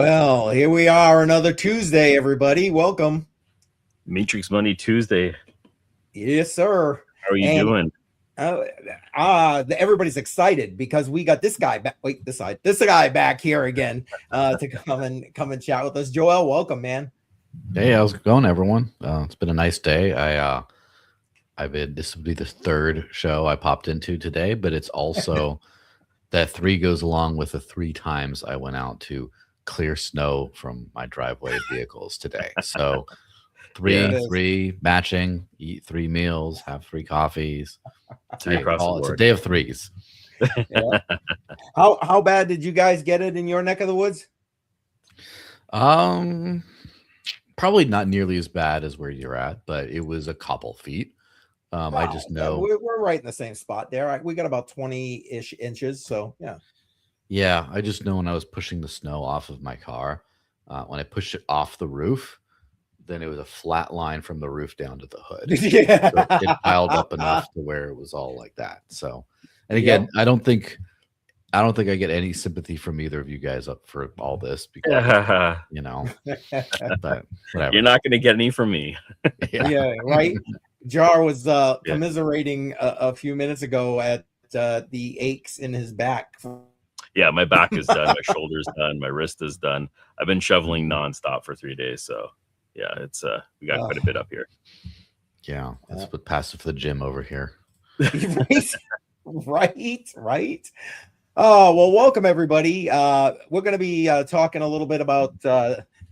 Well, here we are, another Tuesday, everybody. Welcome. Matrix Money Tuesday. Yes, sir. How are you doing? Everybody's excited because we got this guy back. Wait, this guy back here again to come and chat with us. Joel, welcome, man. Hey, how's it going, everyone? It's been a nice day. This will be the third show I popped into today, but it's also that 3 goes along with the 3 times I went out to clear snow from my driveway vehicles today. So 3 matching, eat 3 meals, have 3 coffees. It's a day of 3s. Yeah. How bad did you guys get it in your neck of the woods? Probably not nearly as bad as where you're at, but it was a couple feet. I just know we're right in the same spot there. We got about 20-ish inches. So yeah, I just know when I was pushing the snow off of my car, when I pushed it off the roof, then it was a flat line from the roof down to the hood. Yeah. So it piled up enough to where it was all like that. So, and again, I don't think I get any sympathy from either of you guys up for all this because but whatever. You're not going to get any from me. Yeah, right. Jar was commiserating a few minutes ago at the aches in his back. Yeah, my back is done, my shoulder's done, my wrist is done. I've been shoveling nonstop for 3 days, so yeah, it's we got quite a bit up here. Yeah, that's what passive for the gym over here. Right. Oh, well, welcome everybody. We're going to be talking a little bit about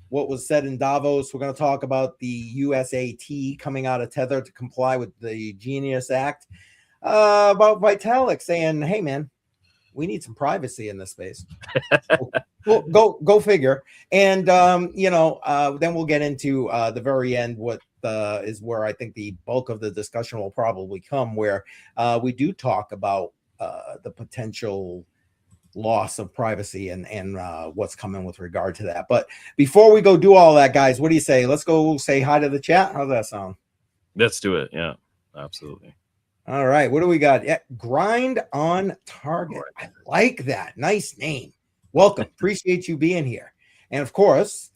what was said in Davos. We're going to talk about the USAT coming out of Tether to comply with the Genius Act. About Vitalik saying, "Hey, man, we need some privacy in this space." Go figure. And then we'll get into the very end. What is where I think the bulk of the discussion will probably come, where we do talk about the potential loss of privacy and what's coming with regard to that. But before we go do all that, guys, what do you say? Let's go say hi to the chat. How's that sound? Let's do it. Yeah, absolutely. All right. What do we got? Yeah, Grind on Target. I like that. Nice name. Welcome. Appreciate you being here. And of course,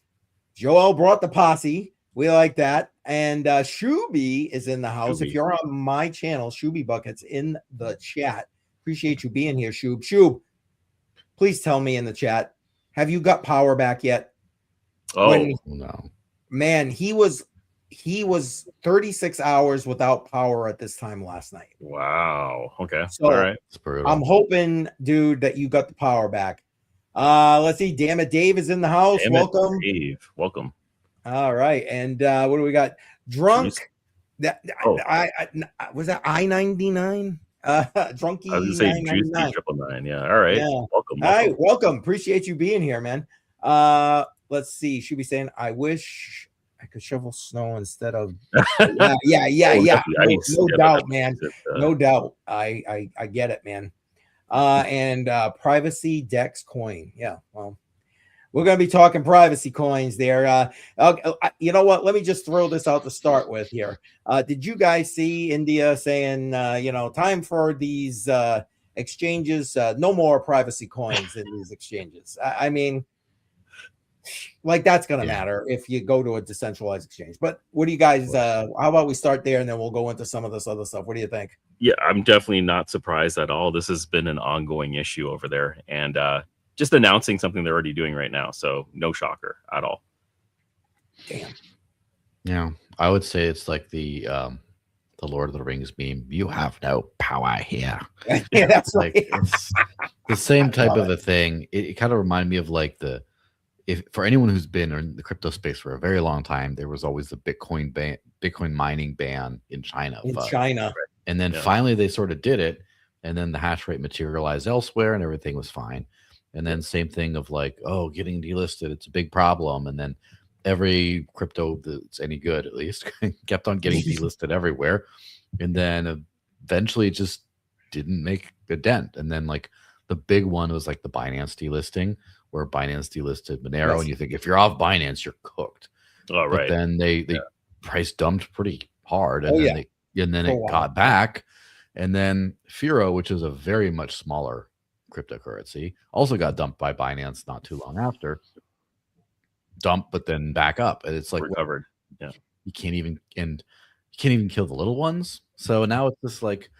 Joel brought the posse. We like that. And Shuby is in the house. If you're on my channel, Shuby Buckets in the chat. Appreciate you being here, Shub. Shub, please tell me in the chat, have you got power back yet? No. Man, he was 36 hours without power at this time last night. Wow. Okay. So all right. I'm hoping, dude, that you got the power back. Let's see. Damn it, Dave is in the house. Welcome, Dave. Welcome. All right. And what do we got? Drunk. Was that I-99? Drunky. I was going to say Juicy 999. Yeah. All right. Yeah. Welcome. All right. Welcome. Appreciate you being here, man. Let's see. Should be saying, I wish I could shovel snow instead of yeah. No doubt, man. No doubt. I get it, man. And privacy Dex coin. Yeah, well, we're going to be talking privacy coins there. You know what? Let me just throw this out to start with here. Did you guys see India saying, time for these exchanges, no more privacy coins in these exchanges? I mean, like that's going to matter if you go to a decentralized exchange. But what do you guys, how about we start there and then we'll go into some of this other stuff. What do you think? Yeah, I'm definitely not surprised at all. This has been an ongoing issue over there, and just announcing something they're already doing right now. So no shocker at all. Damn. Yeah, I would say it's like the Lord of the Rings meme. You have no power here. Yeah, that's like it's the same type of a thing. It kind of reminded me of like for anyone who's been in the crypto space for a very long time, there was always the Bitcoin mining ban in China. And then finally they sort of did it, and then the hash rate materialized elsewhere and everything was fine. And then same thing of like, oh, getting delisted, it's a big problem. And then every crypto that's any good, at least, kept on getting delisted everywhere. And then eventually it just didn't make a dent. And then like the big one was like the Binance delisting, where Binance delisted Monero. And you think if you're off Binance, you're cooked. Oh, right. But then they price dumped pretty hard. And then it got back. And then Firo, which is a very much smaller cryptocurrency, also got dumped by Binance not too long after. dump, but then back up. And it's like recovered. Yeah. You can't even kill the little ones. So now it's just like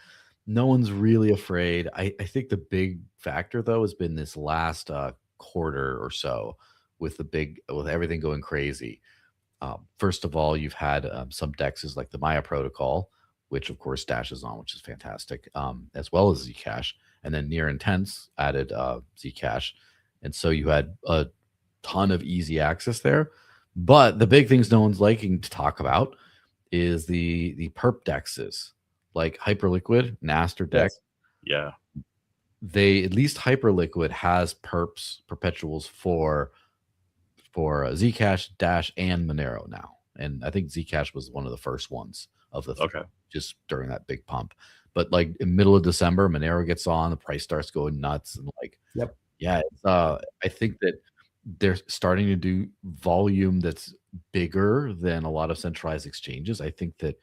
no one's really afraid. I think the big factor though has been this last quarter or so with everything going crazy. First of all, you've had some dexes like the Maya protocol, which of course Dash is on, which is fantastic, as well as Zcash. And then Near Intense added Zcash. And so you had a ton of easy access there. But the big things no one's liking to talk about is the perp dexes, like Hyperliquid, Naster Dex. Yeah. They, at least Hyperliquid has perpetuals for Zcash, Dash, and Monero now. And I think Zcash was one of the first ones of the just during that big pump. But like in middle of December, Monero gets on, the price starts going nuts, and like I think that they're starting to do volume that's bigger than a lot of centralized exchanges. I think that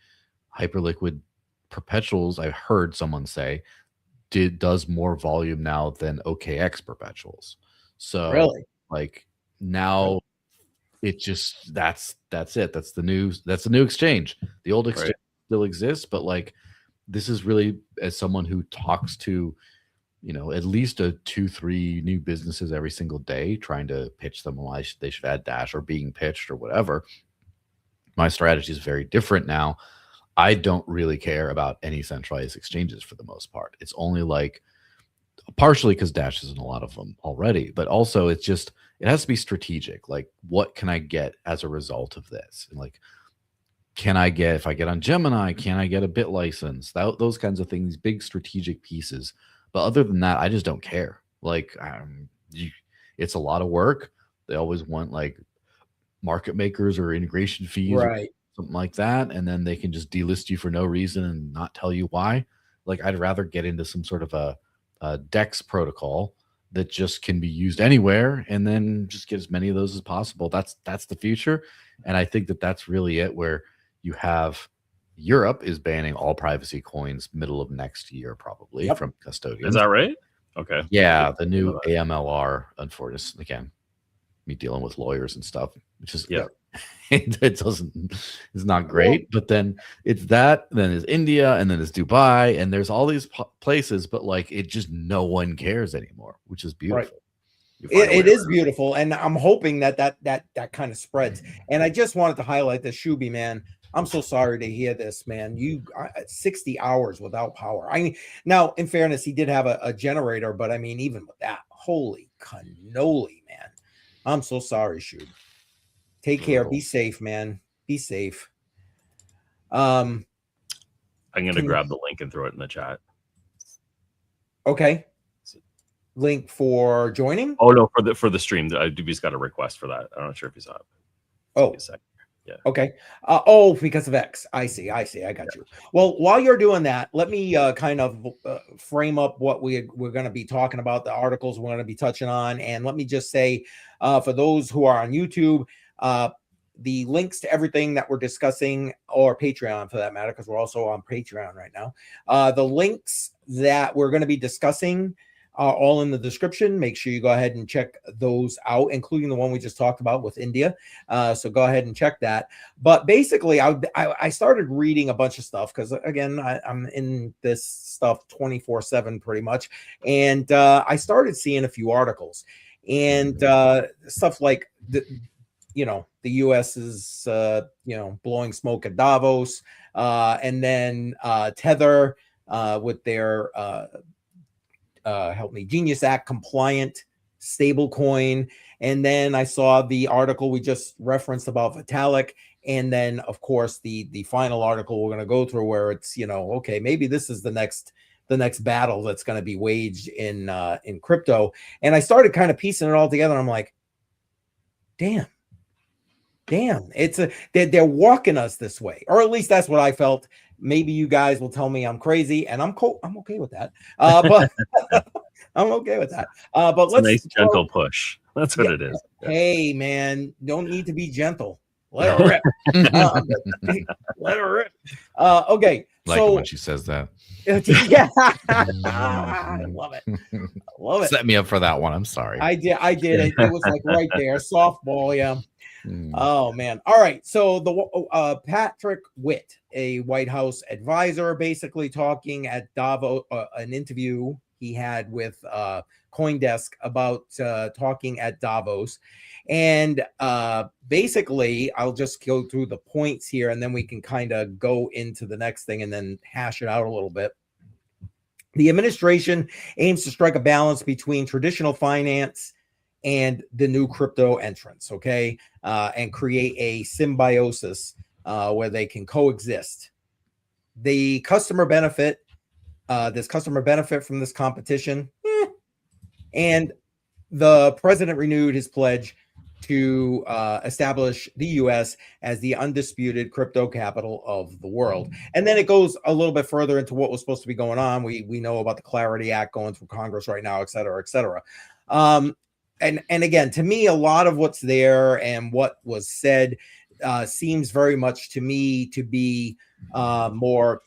Hyperliquid perpetuals, I heard someone say, does more volume now than OKX perpetuals. So really, like now it just that's it. That's the new exchange. The old exchange still exists, but like this is really, as someone who talks to at least 2-3 new businesses every single day, trying to pitch them why they should add Dash or being pitched or whatever. My strategy is very different now. I don't really care about any centralized exchanges for the most part. It's only like partially because Dash is in a lot of them already, but also it has to be strategic. Like, what can I get as a result of this? And like, if I get on Gemini, can I get a bit license? Those kinds of things, big strategic pieces. But other than that, I just don't care. Like, it's a lot of work. They always want like market makers or integration fees, or something like that, and then they can just delist you for no reason and not tell you why. Like, I'd rather get into some sort of a DEX protocol that just can be used anywhere, and then just get as many of those as possible. That's the future, and I think that that's really it. Where you have Europe is banning all privacy coins middle of next year, probably from custodians. Is that right? Okay. Yeah, the new AMLR, unfortunately, again, me dealing with lawyers and stuff, which is it's not great. But then it's that, then there's India, and then there's Dubai, and there's all these places, but like it just no one cares anymore, which is beautiful. It is beautiful, and I'm hoping that kind of spreads. And I just wanted to highlight this, Shuby, man. I'm so sorry to hear this, man. 60 hours without power. I mean, now in fairness, he did have a generator, but I mean, even with that, holy cannoli, man. I'm so sorry, Shub. Take care. Be safe, man. Be safe. I'm gonna grab the link and throw it in the chat. Okay. Link for joining? Oh no, for the stream. Doobie's got a request for that. I'm not sure if you saw it. Oh. Yeah. Okay. Because of X. I see. I got you. Well, while you're doing that, let me kind of frame up what we're going to be talking about, the articles we're going to be touching on. And let me just say, for those who are on YouTube, the links to everything that we're discussing, or Patreon for that matter, because we're also on Patreon right now. The links that we're going to be discussing are all in the description. Make sure you go ahead and check those out, including the one we just talked about with India. So go ahead and check that. But basically, I started reading a bunch of stuff because, again, I'm in this stuff 24/7 pretty much. And I started seeing a few articles and stuff like, the U.S. is, blowing smoke at Davos. And then Tether with their Genius Act compliant stable coin. And then I saw the article we just referenced about Vitalik. And then, of course, the final article we're going to go through, where it's, okay, maybe this is the next battle that's going to be waged in crypto. And I started kind of piecing it all together. I'm like, damn, they're walking us this way, or at least that's what I felt. Maybe you guys will tell me I'm crazy, and I'm okay with that. But I'm okay with that. But let's nice gentle push. That's what it is. Hey, man, don't need to be gentle. Let her rip. Let her rip. Okay. Like when she says that. Yeah. I love it. Set me up for that one. I'm sorry. I did. It was like right there. Softball. Yeah. Oh man. All right. So the Patrick Witt, a White House advisor, basically talking at Davos, an interview he had with CoinDesk about talking at Davos. And basically, I'll just go through the points here and then we can kind of go into the next thing and then hash it out a little bit. The administration aims to strike a balance between traditional finance and the new crypto entrants, okay, and create a symbiosis where they can coexist. The customer benefit, there's customer benefit from this competition, and the president renewed his pledge to establish the U.S. as the undisputed crypto capital of the world. And then it goes a little bit further into what was supposed to be going on. We know about the Clarity Act going through Congress right now, et cetera, et cetera. And again, to me, a lot of what's there and what was said seems very much to me to be more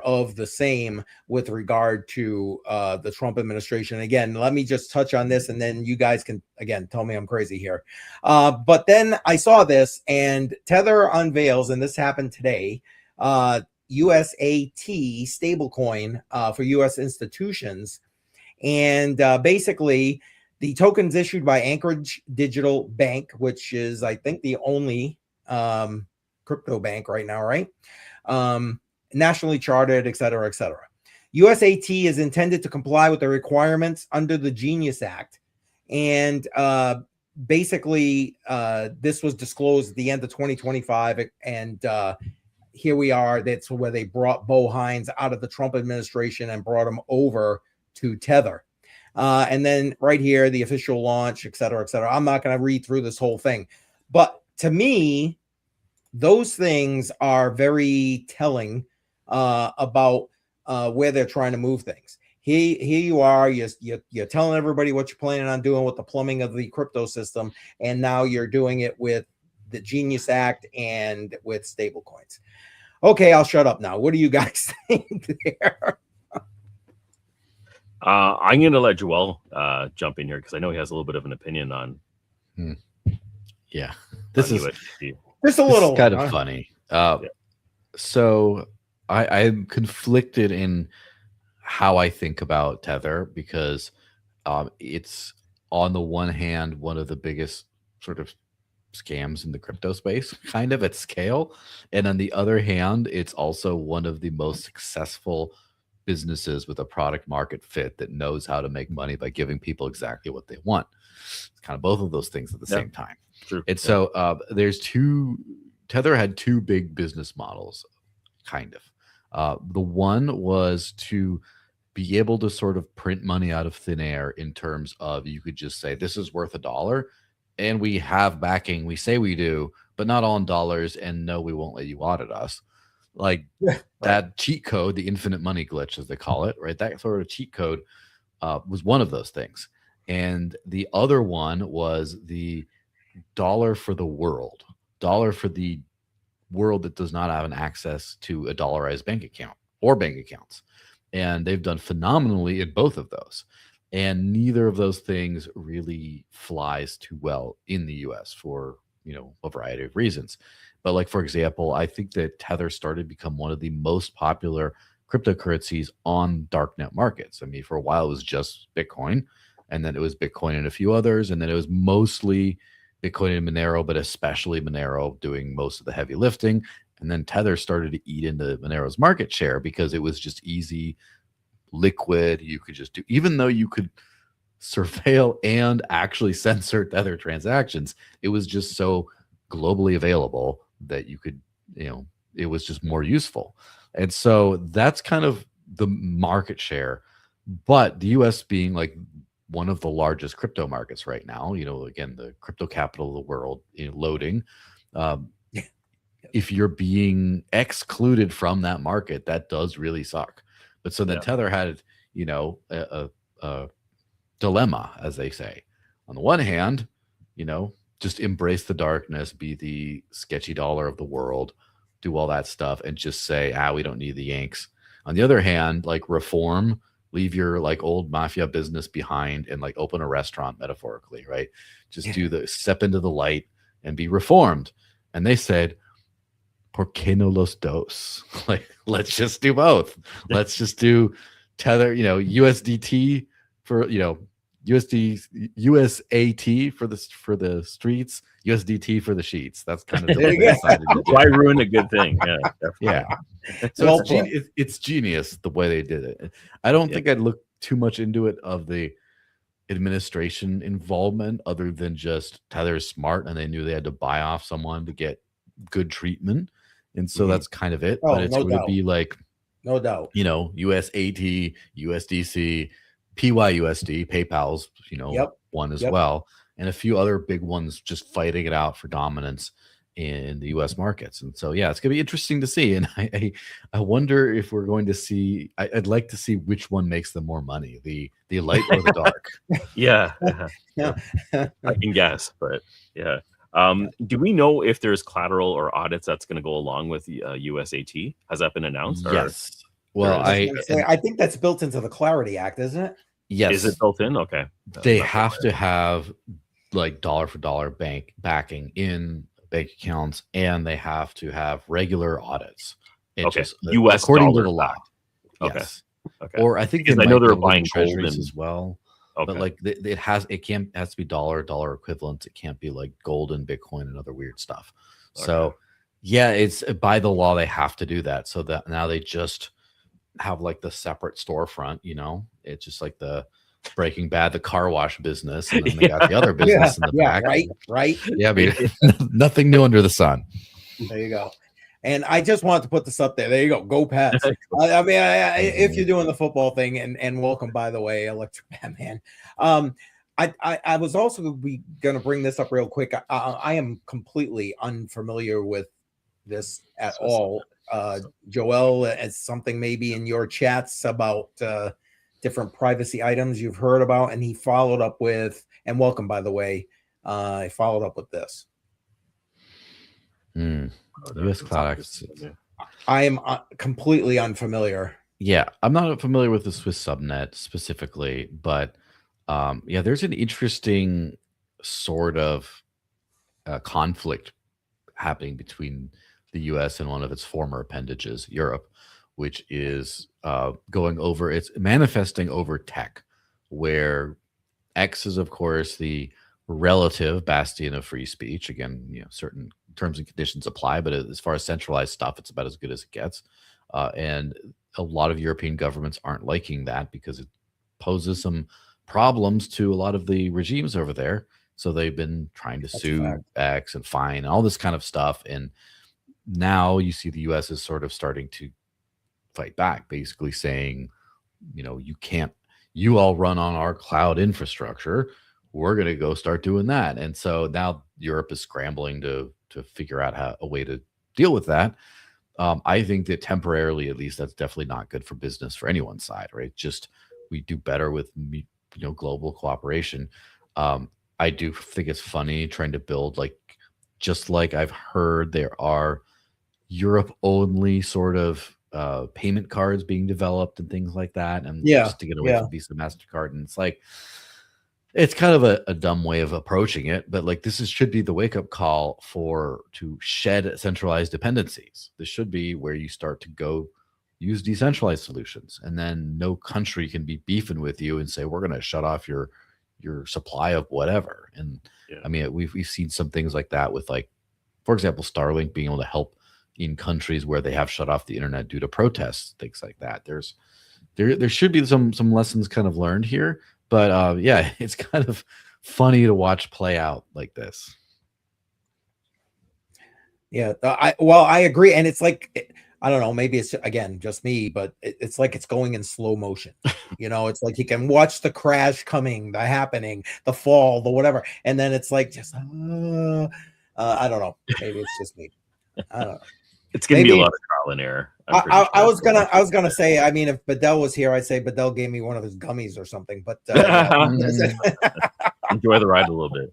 of the same with regard to the Trump administration. Again, let me just touch on this and then you guys can, again, tell me I'm crazy here. But then I saw this and Tether unveils, and this happened today, USAT stablecoin for U.S. institutions. And basically, the tokens issued by Anchorage Digital Bank, which is, I think, the only crypto bank right now, right? Nationally chartered, et cetera, et cetera. USAT is intended to comply with the requirements under the Genius Act. And basically, this was disclosed at the end of 2025. And here we are. That's where they brought Bo Hines out of the Trump administration and brought him over to Tether. And then right here, the official launch, et cetera, et cetera. I'm not going to read through this whole thing. But to me, those things are very telling about where they're trying to move things. Here you are, you're telling everybody what you're planning on doing with the plumbing of the crypto system. And now you're doing it with the Genius Act and with stablecoins. Okay, I'll shut up now. What do you guys think there? I'm going to let Joel jump in here because I know he has a little bit of an opinion on. Yeah, this is just a little kind of funny. Yeah. So I'm conflicted in how I think about Tether because it's on the one hand one of the biggest sort of scams in the crypto space, kind of at scale, and on the other hand, it's also one of the most successful businesses with a product market fit that knows how to make money by giving people exactly what they want. It's kind of both of those things at the same time. True. And so Tether had two big business models, kind of. The one was to be able to sort of print money out of thin air in terms of you could just say, this is worth $1 and we have backing. We say we do, but not all in dollars. And no, we won't let you audit us. Like that cheat code, the infinite money glitch, as they call it, right? That sort of cheat code was one of those things. And the other one was the dollar for the world that does not have an access to a dollarized bank account or bank accounts. And they've done phenomenally in both of those. And neither of those things really flies too well in the US for, a variety of reasons. But like, for example, I think that Tether started to become one of the most popular cryptocurrencies on darknet markets. I mean, for a while, it was just Bitcoin, and then it was Bitcoin and a few others. And then it was mostly Bitcoin and Monero, but especially Monero doing most of the heavy lifting. And then Tether started to eat into Monero's market share because it was just easy, liquid. You could just do, even though you could surveil and actually censor Tether transactions, it was just so globally available that you could, it was just more useful. And so that's kind of the market share. But the US being like one of the largest crypto markets right now, again, the crypto capital of the world, loading. If you're being excluded from that market, that does really suck. But so then Tether had, a dilemma, as they say. On the one hand, just embrace the darkness, be the sketchy dollar of the world, do all that stuff, and just say, we don't need the Yanks. On the other hand, like reform, leave your like old mafia business behind and like open a restaurant, metaphorically, right? Just do the step into the light and be reformed. And they said, ¿Por qué no los dos? Like, let's just do both. Let's just do Tether, USDT for, USAT for the streets, USDT for the sheets. That's kind of the way they decided to do. Why ruin a good thing? Yeah. So it's genius the way they did it. I don't think I'd look too much into it of the administration involvement, other than just Tether's smart and they knew they had to buy off someone to get good treatment. And so that's kind of it. But it's going to be like, no doubt, USAT, USDC, PYUSD, PayPal's, one as well, and a few other big ones just fighting it out for dominance in the US markets. And so, it's going to be interesting to see. And I wonder if we're going to see, I'd like to see which one makes them more money, the light or the dark. I can guess, but yeah. Do we know if there's collateral or audits that's going to go along with the USAT? Has that been announced? Yes. Well, I think that's built into the Clarity Act, isn't it? Yes. Is it built in? Okay. They have to have like dollar for dollar bank backing in bank accounts, and they have to have regular audits. US according to the law. Okay. Yes. Okay. Or I think I know they're buying treasuries as well. Okay. But like it has to be dollar equivalents. It can't be like gold and Bitcoin and other weird stuff. Okay. So it's by the law they have to do that. So that now they just have like the separate storefront. It's just like the Breaking Bad, the car wash business, and then they got the other business in the back. Right. Yeah, I mean, nothing new under the sun. There you go. And I just wanted to put this up there. There you go. Go Pats. If you're doing the football thing, and welcome, by the way, Electric Batman. I was also going to bring this up real quick. I am completely unfamiliar with this at all. Joel, as something maybe in your chats about different privacy items you've heard about, and he followed up with, and welcome, by the way, he followed up with this. US Cloud Access. I am completely unfamiliar. Yeah, I'm not familiar with the Swiss subnet specifically, but there's an interesting sort of conflict happening between the US and one of its former appendages, Europe, which is it's manifesting over tech, where X is, of course, the relative bastion of free speech. Again, certain terms and conditions apply, but as far as centralized stuff, it's about as good as it gets. And a lot of European governments aren't liking that because it poses some problems to a lot of the regimes over there. So they've been trying to sue X and fine and all this kind of stuff. And now you see the US is sort of starting to fight back, basically saying, you all run on our cloud infrastructure. We're going to go start doing that. And so now Europe is scrambling to figure out a way to deal with that. I think that temporarily, at least, that's definitely not good for business for anyone's side, right? Just we do better with global cooperation. I do think it's funny trying to build just like I've heard there are Europe only sort of payment cards being developed and things like that, and just to get away from Visa, MasterCard, and it's kind of a dumb way of approaching it, but this should be the wake-up call to shed centralized dependencies. This should be where you start to go use decentralized solutions, and then no country can be beefing with you and say, we're going to shut off your supply of whatever. And I mean, we've seen some things like that with for example, Starlink being able to help in countries where they have shut off the internet due to protests, things like that. There should be some lessons kind of learned here. But it's kind of funny to watch play out like this. Yeah, I agree, and it's I don't know, maybe it's again just me, but it's it's going in slow motion. It's you can watch the crash coming, the happening, the fall, the whatever, and then it's just I don't know, maybe it's just me. I don't know. It's gonna be a lot of trial and error. I was gonna say, I mean, if Bedell was here, I'd say Bedell gave me one of his gummies or something. But enjoy the ride a little bit.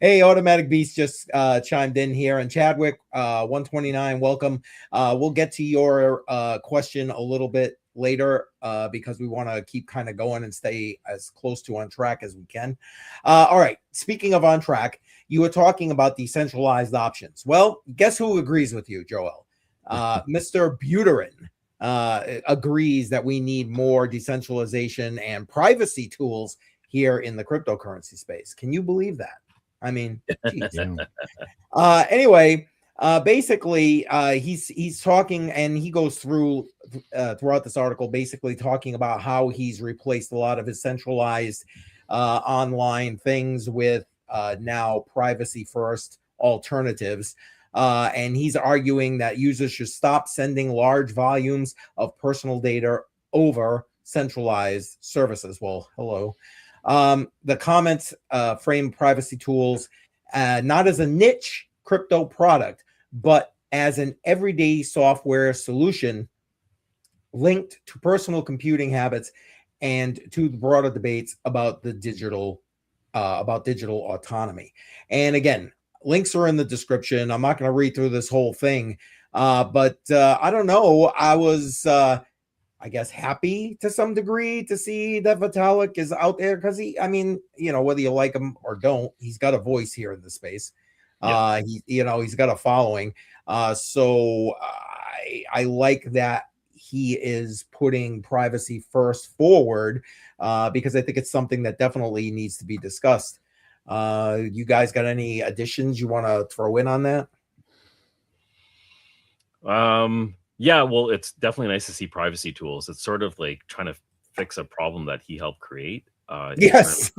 Hey, Automatic Beast just chimed in here, and Chadwick 129, welcome. We'll get to your question a little bit later because we want to keep kind of going and stay as close to on track as we can. All right. Speaking of on track, you were talking about decentralized options. Well, guess who agrees with you, Joel? Mr. Buterin agrees that we need more decentralization and privacy tools here in the cryptocurrency space. Can you believe that? I mean, anyway, basically, he's talking, and he goes through throughout this article, basically talking about how he's replaced a lot of his centralized online things with now privacy first alternatives. And he's arguing that users should stop sending large volumes of personal data over centralized services. Well, hello. The comments frame privacy tools not as a niche crypto product, but as an everyday software solution linked to personal computing habits and to the broader debates about the digital autonomy. And again, links are in the description. I'm not going to read through this whole thing, but I don't know. I was, I guess, happy to some degree to see that Vitalik is out there because I mean, whether you like him or don't, he's got a voice here in the space. Yeah. He's got a following. So I like that he is putting privacy first forward because I think it's something that definitely needs to be discussed. You guys got any additions you want to throw in on that? Yeah, well, it's definitely nice to see privacy tools. It's sort of like trying to fix a problem that he helped create. Yes.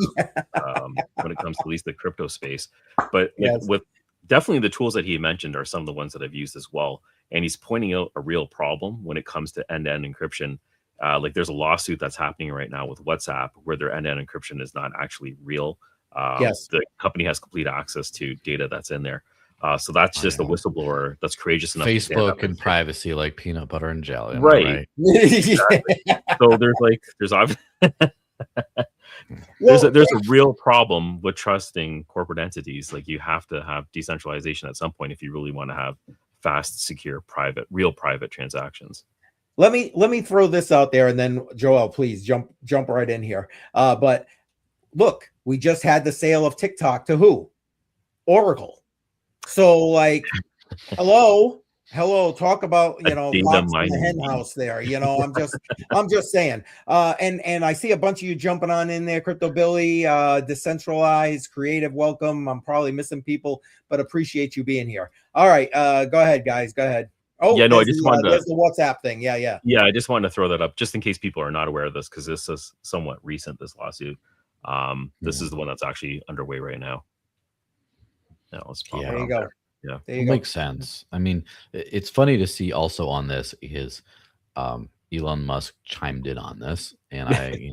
When it comes to at least the crypto space, but with definitely the tools that he mentioned are some of the ones that I've used as well. And he's pointing out a real problem when it comes to end-to-end encryption. Like there's a lawsuit that's happening right now with WhatsApp where their end-to-end encryption is not actually real. Yes. The company has complete access to data that's in there. So that's just a whistleblower that's courageous enough. Facebook and privacy like peanut butter and jelly. Right. Exactly. So there's a real problem with trusting corporate entities. Like you have to have decentralization at some point if you really want to have fast, secure, real private transactions. Let me throw this out there, and then Joel, please jump right in here. But look, we just had the sale of TikTok to who? Oracle. So like, hello, talk about in the hen house there. I'm just saying. And I see a bunch of you jumping on in there. Crypto Billy, decentralized, creative, welcome. I'm probably missing people, but appreciate you being here. All right, go ahead, guys. Go ahead. Oh yeah, no, I just wanted there's the WhatsApp thing. Yeah. I just wanted to throw that up just in case people are not aware of this because this is somewhat recent. This lawsuit. This is the one that's actually underway right now. There you go. Yeah, it makes sense. I mean, it's funny to see also on this his Elon Musk chimed in on this, and I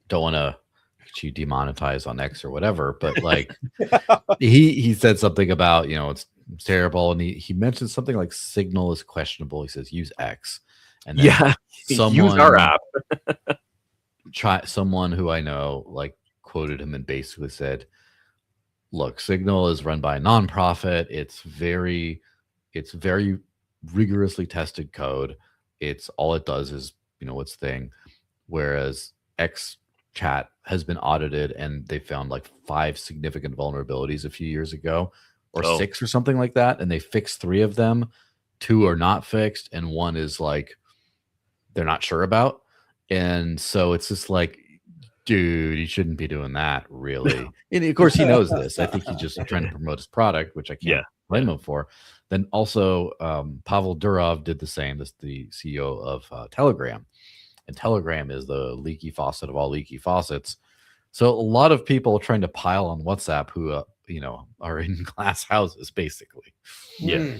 don't want to get you demonetized on X or whatever, but like he said something about it's terrible, and he mentioned something like Signal is questionable. He says use X, and then use our app. Someone who I know like quoted him and basically said, look, Signal is run by a nonprofit. It's very rigorously tested code. All it does is its thing. Whereas X Chat has been audited and they found like 5 significant vulnerabilities a few years ago, or 6 or something like that, and they fixed 3 of them. 2 are not fixed, and 1 is like they're not sure about. And so it's just like, dude, you shouldn't be doing that, really. And of course, he knows this. I think he's just trying to promote his product, which I can't blame him for. Then also, Pavel Durov did the same. That's the CEO of Telegram. And Telegram is the leaky faucet of all leaky faucets. So a lot of people are trying to pile on WhatsApp who, are in glass houses, basically. Yeah.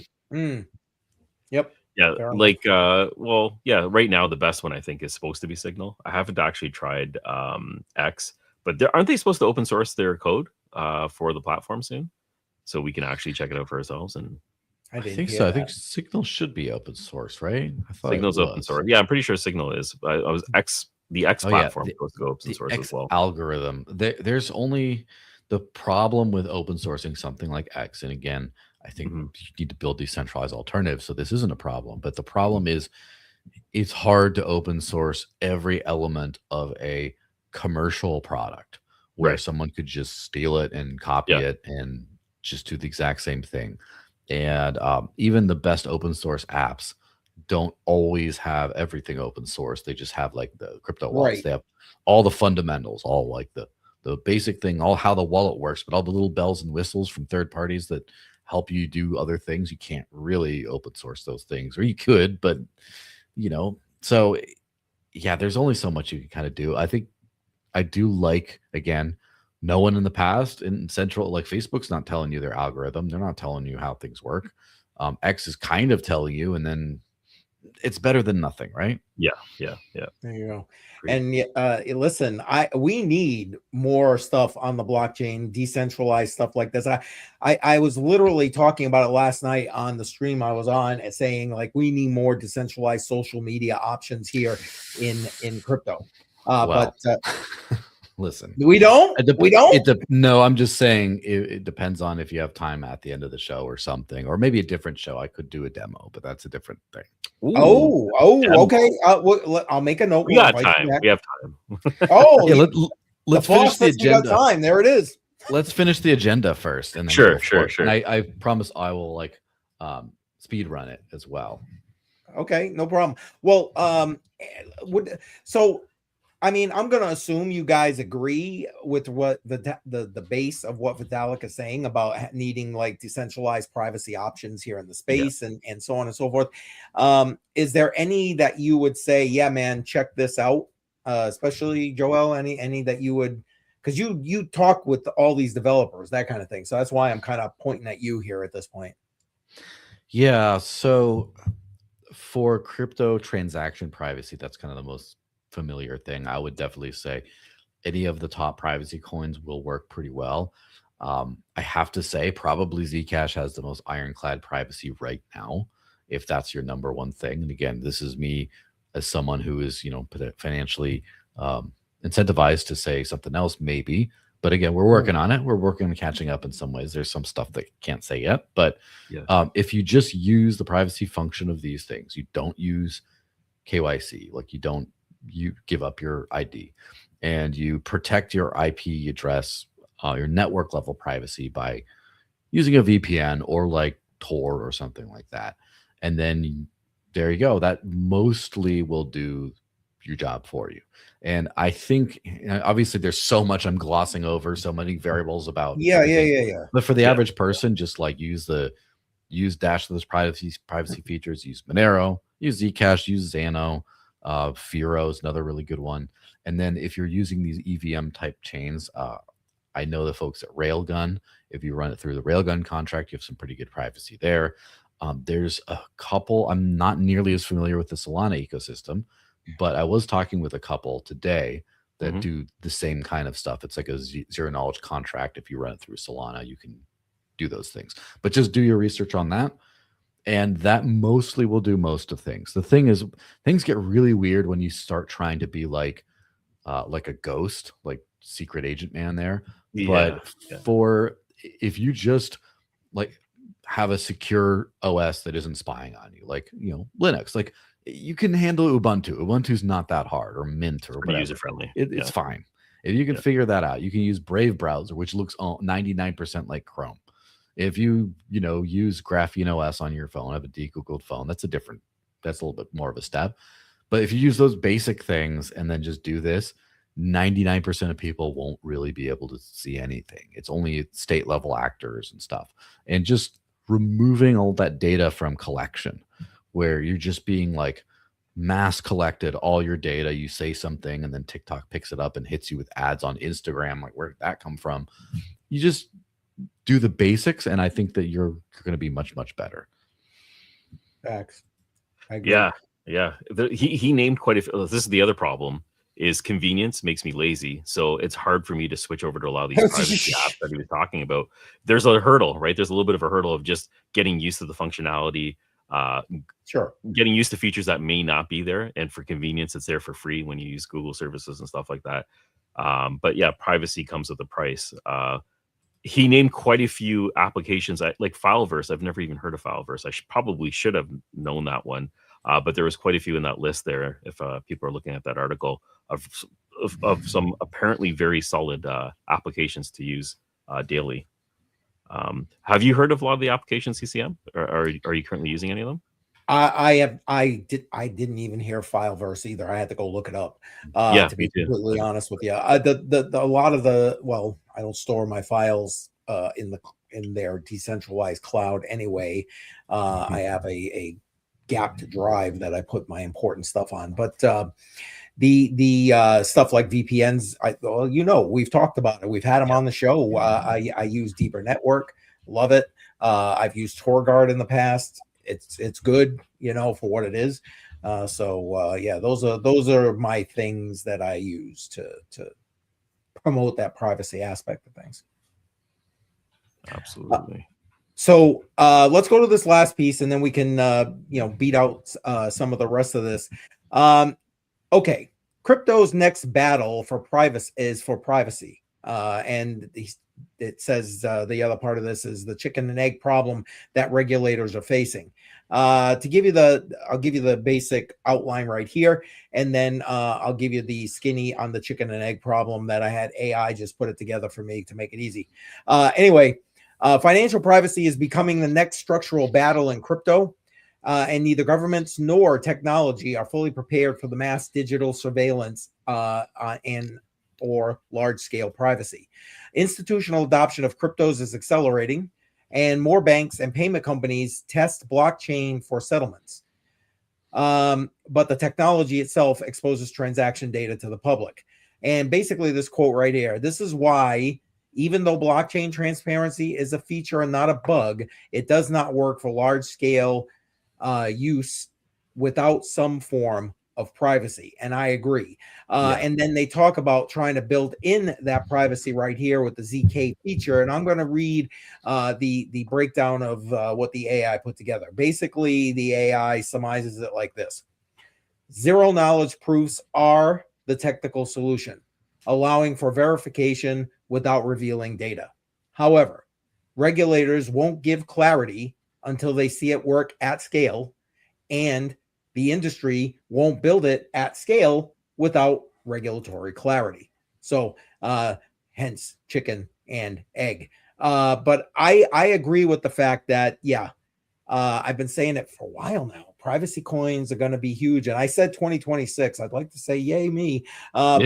Yep. Yeah, right now the best one I think is supposed to be Signal. I haven't actually tried X, but aren't they supposed to open source their code for the platform soon, so we can actually check it out for ourselves? And I think so. I think Signal should be open source, right? I thought Signal's open source. Yeah, I'm pretty sure Signal is. The X platform is supposed to go open source as well. Algorithm. There's only the problem with open sourcing something like X, and again, I think you need to build decentralized alternatives, so this isn't a problem. But the problem is it's hard to open source every element of a commercial product where someone could just steal it and copy it and just do the exact same thing. And even the best open source apps don't always have everything open source. They just have like the crypto wallets. They have all the fundamentals, all like the basic thing, all how the wallet works, but all the little bells and whistles from third parties that help you do other things. You can't really open source those things, or you could, but you know, so yeah, there's only so much you can kind of do. I think I do like, again, no one in the past in central, like Facebook's not telling you their algorithm. They're not telling you how things work. X is kind of telling you, and then it's better than nothing, right? Yeah. There you go. And listen, we need more stuff on the blockchain, decentralized stuff like this. I was literally talking about it last night on the stream I was on, saying like we need more decentralized social media options here in crypto. But listen, we don't. No, I'm just saying it depends on if you have time at the end of the show or something, or maybe a different show. I could do a demo, but that's a different thing. Ooh, okay. I'll make a note. We got time. We have time. Oh, yeah, let's finish the agenda. Time. There it is. Let's finish the agenda first, and then sure. And I promise I will like speed run it as well. Okay, no problem. Well, I mean, I'm going to assume you guys agree with what the base of what Vitalik is saying about needing like decentralized privacy options here in the space and so on and so forth. Is there any that you would say, yeah, man, check this out? Especially Joel, any that you would, because you talk with all these developers, that kind of thing. So that's why I'm kind of pointing at you here at this point. Yeah. So for crypto transaction privacy, that's kind of the most familiar thing. I would definitely say any of the top privacy coins will work pretty well. I have to say probably Zcash has the most ironclad privacy right now, if that's your number one thing. And again, this is me as someone who is, financially incentivized to say something else maybe, but again, we're working on it. We're working on catching up in some ways. There's some stuff that can't say yet, but if you just use the privacy function of these things, you don't use KYC, like you give up your ID, and you protect your IP address, your network level privacy by using a VPN or like Tor or something like that. And then there you go. That mostly will do your job for you. And I think obviously there's so much I'm glossing over, so many variables about. Yeah. But for the average person, just like use Dashless privacy features, use Monero, use Zcash, use Xano. Firo is another really good one. And then if you're using these EVM type chains, I know the folks at Railgun, if you run it through the Railgun contract, you have some pretty good privacy there. There's a couple, I'm not nearly as familiar with the Solana ecosystem, but I was talking with a couple today that do the same kind of stuff. It's like a zero knowledge contract. If you run it through Solana, you can do those things, but just do your research on that. And that mostly will do most of things. The thing is, things get really weird when you start trying to be like a ghost, like secret agent man there. For if you just like have a secure OS that isn't spying on you, like Linux, like you can handle Ubuntu. Ubuntu's not that hard, or Mint or whatever. User friendly. It's fine. If you can figure that out, you can use Brave browser, which looks 99% like Chrome. If you use Graphene OS on your phone, have a de-Googled phone, that's a little bit more of a step. But if you use those basic things and then just do this, 99% of people won't really be able to see anything. It's only state level actors and stuff. And just removing all that data from collection, where you're just being like mass collected all your data, you say something and then TikTok picks it up and hits you with ads on Instagram. Like, where did that come from? You just do the basics, and I think that you're going to be much, much better. Facts. I agree. Yeah. He named quite a few. This is the other problem, is convenience makes me lazy. So it's hard for me to switch over to a lot of these privacy apps that he was talking about. There's a hurdle, right? There's a little bit of a hurdle of just getting used to the functionality, getting used to features that may not be there. And for convenience, it's there for free when you use Google services and stuff like that. But yeah, privacy comes with a price. He named quite a few applications like Fileverse. I've never even heard of Fileverse. I probably should have known that one. But there was quite a few in that list there. If people are looking at that article of some apparently very solid applications to use daily. Have you heard of a lot of the applications, CCM? Or are you currently using any of them? I didn't even hear Fileverse either. I had to go look it up. To be completely honest with you, a lot of I don't store my files in their decentralized cloud anyway. I have a gapped drive that I put my important stuff on, but the stuff like VPNs, we've talked about it. We've had them on the show. I use Deeper Network, love it. I've used TorGuard in the past. It's good, for what it is. Those are my things that I use to promote that privacy aspect of things. Absolutely. So let's go to this last piece, and then we can beat out some of the rest of this. Okay, crypto's next battle for privacy is for privacy, and it says the other part of this is the chicken and egg problem that regulators are facing. I'll give you the basic outline right here, and then I'll give you the skinny on the chicken and egg problem that I had AI just put it together for me to make it easy. Anyway, financial privacy is becoming the next structural battle in crypto, and neither governments nor technology are fully prepared for the mass digital surveillance or large-scale privacy. Institutional adoption of cryptos is accelerating, and more banks and payment companies test blockchain for settlements. But the technology itself exposes transaction data to the public. And basically this quote right here, this is why, even though blockchain transparency is a feature and not a bug, it does not work for large-scale use without some form of privacy. And I agree. And then they talk about trying to build in that privacy right here with the ZK feature. And I'm going to read the breakdown of what the AI put together. Basically, the AI summarizes it like this. Zero knowledge proofs are the technical solution, allowing for verification without revealing data. However, regulators won't give clarity until they see it work at scale, and the industry won't build it at scale without regulatory clarity. So hence chicken and egg. But I agree with the fact that, I've been saying it for a while now. Privacy coins are going to be huge. And I said 2026. I'd like to say, yay me. But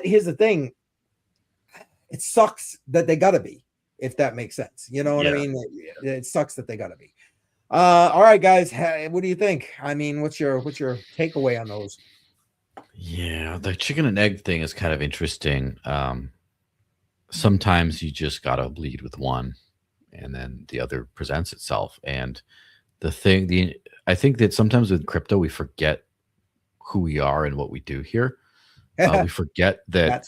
here's the thing. It sucks that they got to be, if that makes sense. You know what I mean? It sucks that they got to be. All right, guys. What do you think? I mean, what's your takeaway on those? Yeah, the chicken and egg thing is kind of interesting. Sometimes you just gotta lead with one, and then the other presents itself. And I think that sometimes with crypto we forget who we are and what we do here. We forget that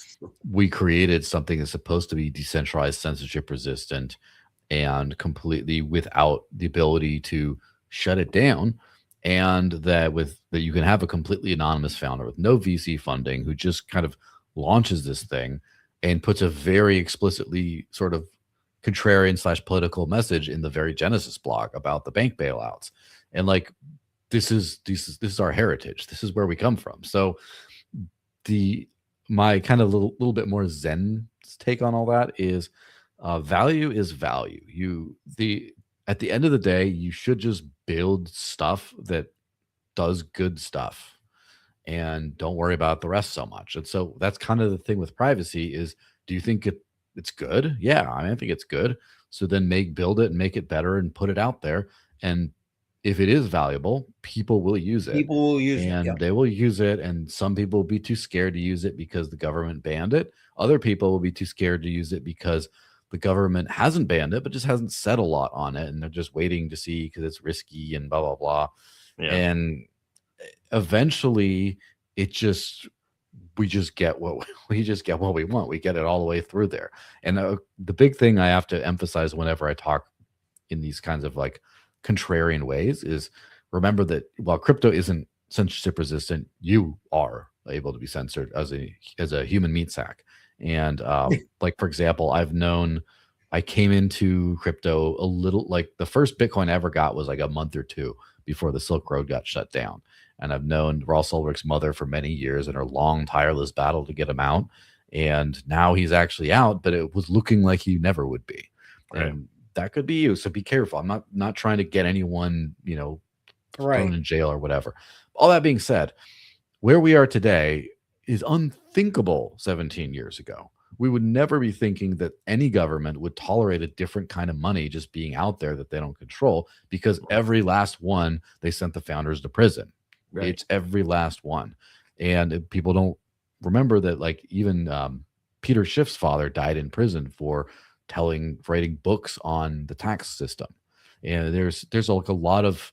we created something that's supposed to be decentralized, censorship resistant, and completely without the ability to shut it down, and that you can have a completely anonymous founder with no VC funding who just kind of launches this thing and puts a very explicitly sort of contrarian / political message in the very Genesis blog about the bank bailouts. And like, this is our heritage. This is where we come from. So my kind of little bit more Zen take on all that is value is value. At the end of the day, you should just build stuff that does good stuff and don't worry about the rest so much. And so that's kind of the thing with privacy is, do you think it's good? Yeah, I mean, I think it's good. So then build it and make it better and put it out there. And if it is valuable, people will use it. People will use it. And they will use it. And some people will be too scared to use it because the government banned it. Other people will be too scared to use it because the government hasn't banned it, but just hasn't said a lot on it. And they're just waiting to see because it's risky and blah, blah, blah. Yeah. And eventually we just get what we want. We get it all the way through there. And the big thing I have to emphasize whenever I talk in these kinds of like contrarian ways is remember that while crypto isn't censorship resistant, you are able to be censored as a human meat sack. And like, for example, I've known I came into crypto a little, like the first Bitcoin I ever got was like a month or two before the Silk Road got shut down. And I've known Ross Ulbricht's mother for many years in her long, tireless battle to get him out. And now he's actually out, but it was looking like he never would be. Right. And that could be you. So be careful. I'm not trying to get anyone, you know, thrown in jail or whatever. All that being said, where we are today is unthinkable 17 years ago. We would never be thinking that any government would tolerate a different kind of money just being out there that they don't control, because every last one, they sent the founders to prison. Right. It's every last one. And people don't remember that, like, even Peter Schiff's father died in prison for writing books on the tax system. And there's like a lot of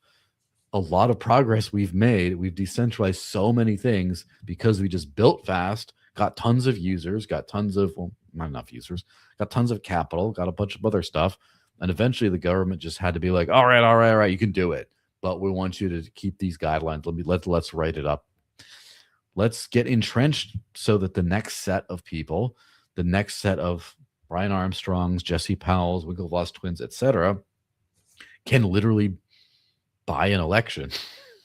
progress we've made. We've decentralized so many things because we just built fast, got tons of users, got tons of, well, not enough users, got tons of capital, got a bunch of other stuff. And eventually the government just had to be like, all right, you can do it. But we want you to keep these guidelines. Let's write it up. Let's get entrenched so that the next set of people, the next set of Brian Armstrongs, Jesse Powell's, Winklevoss twins, etc., can literally buy an election,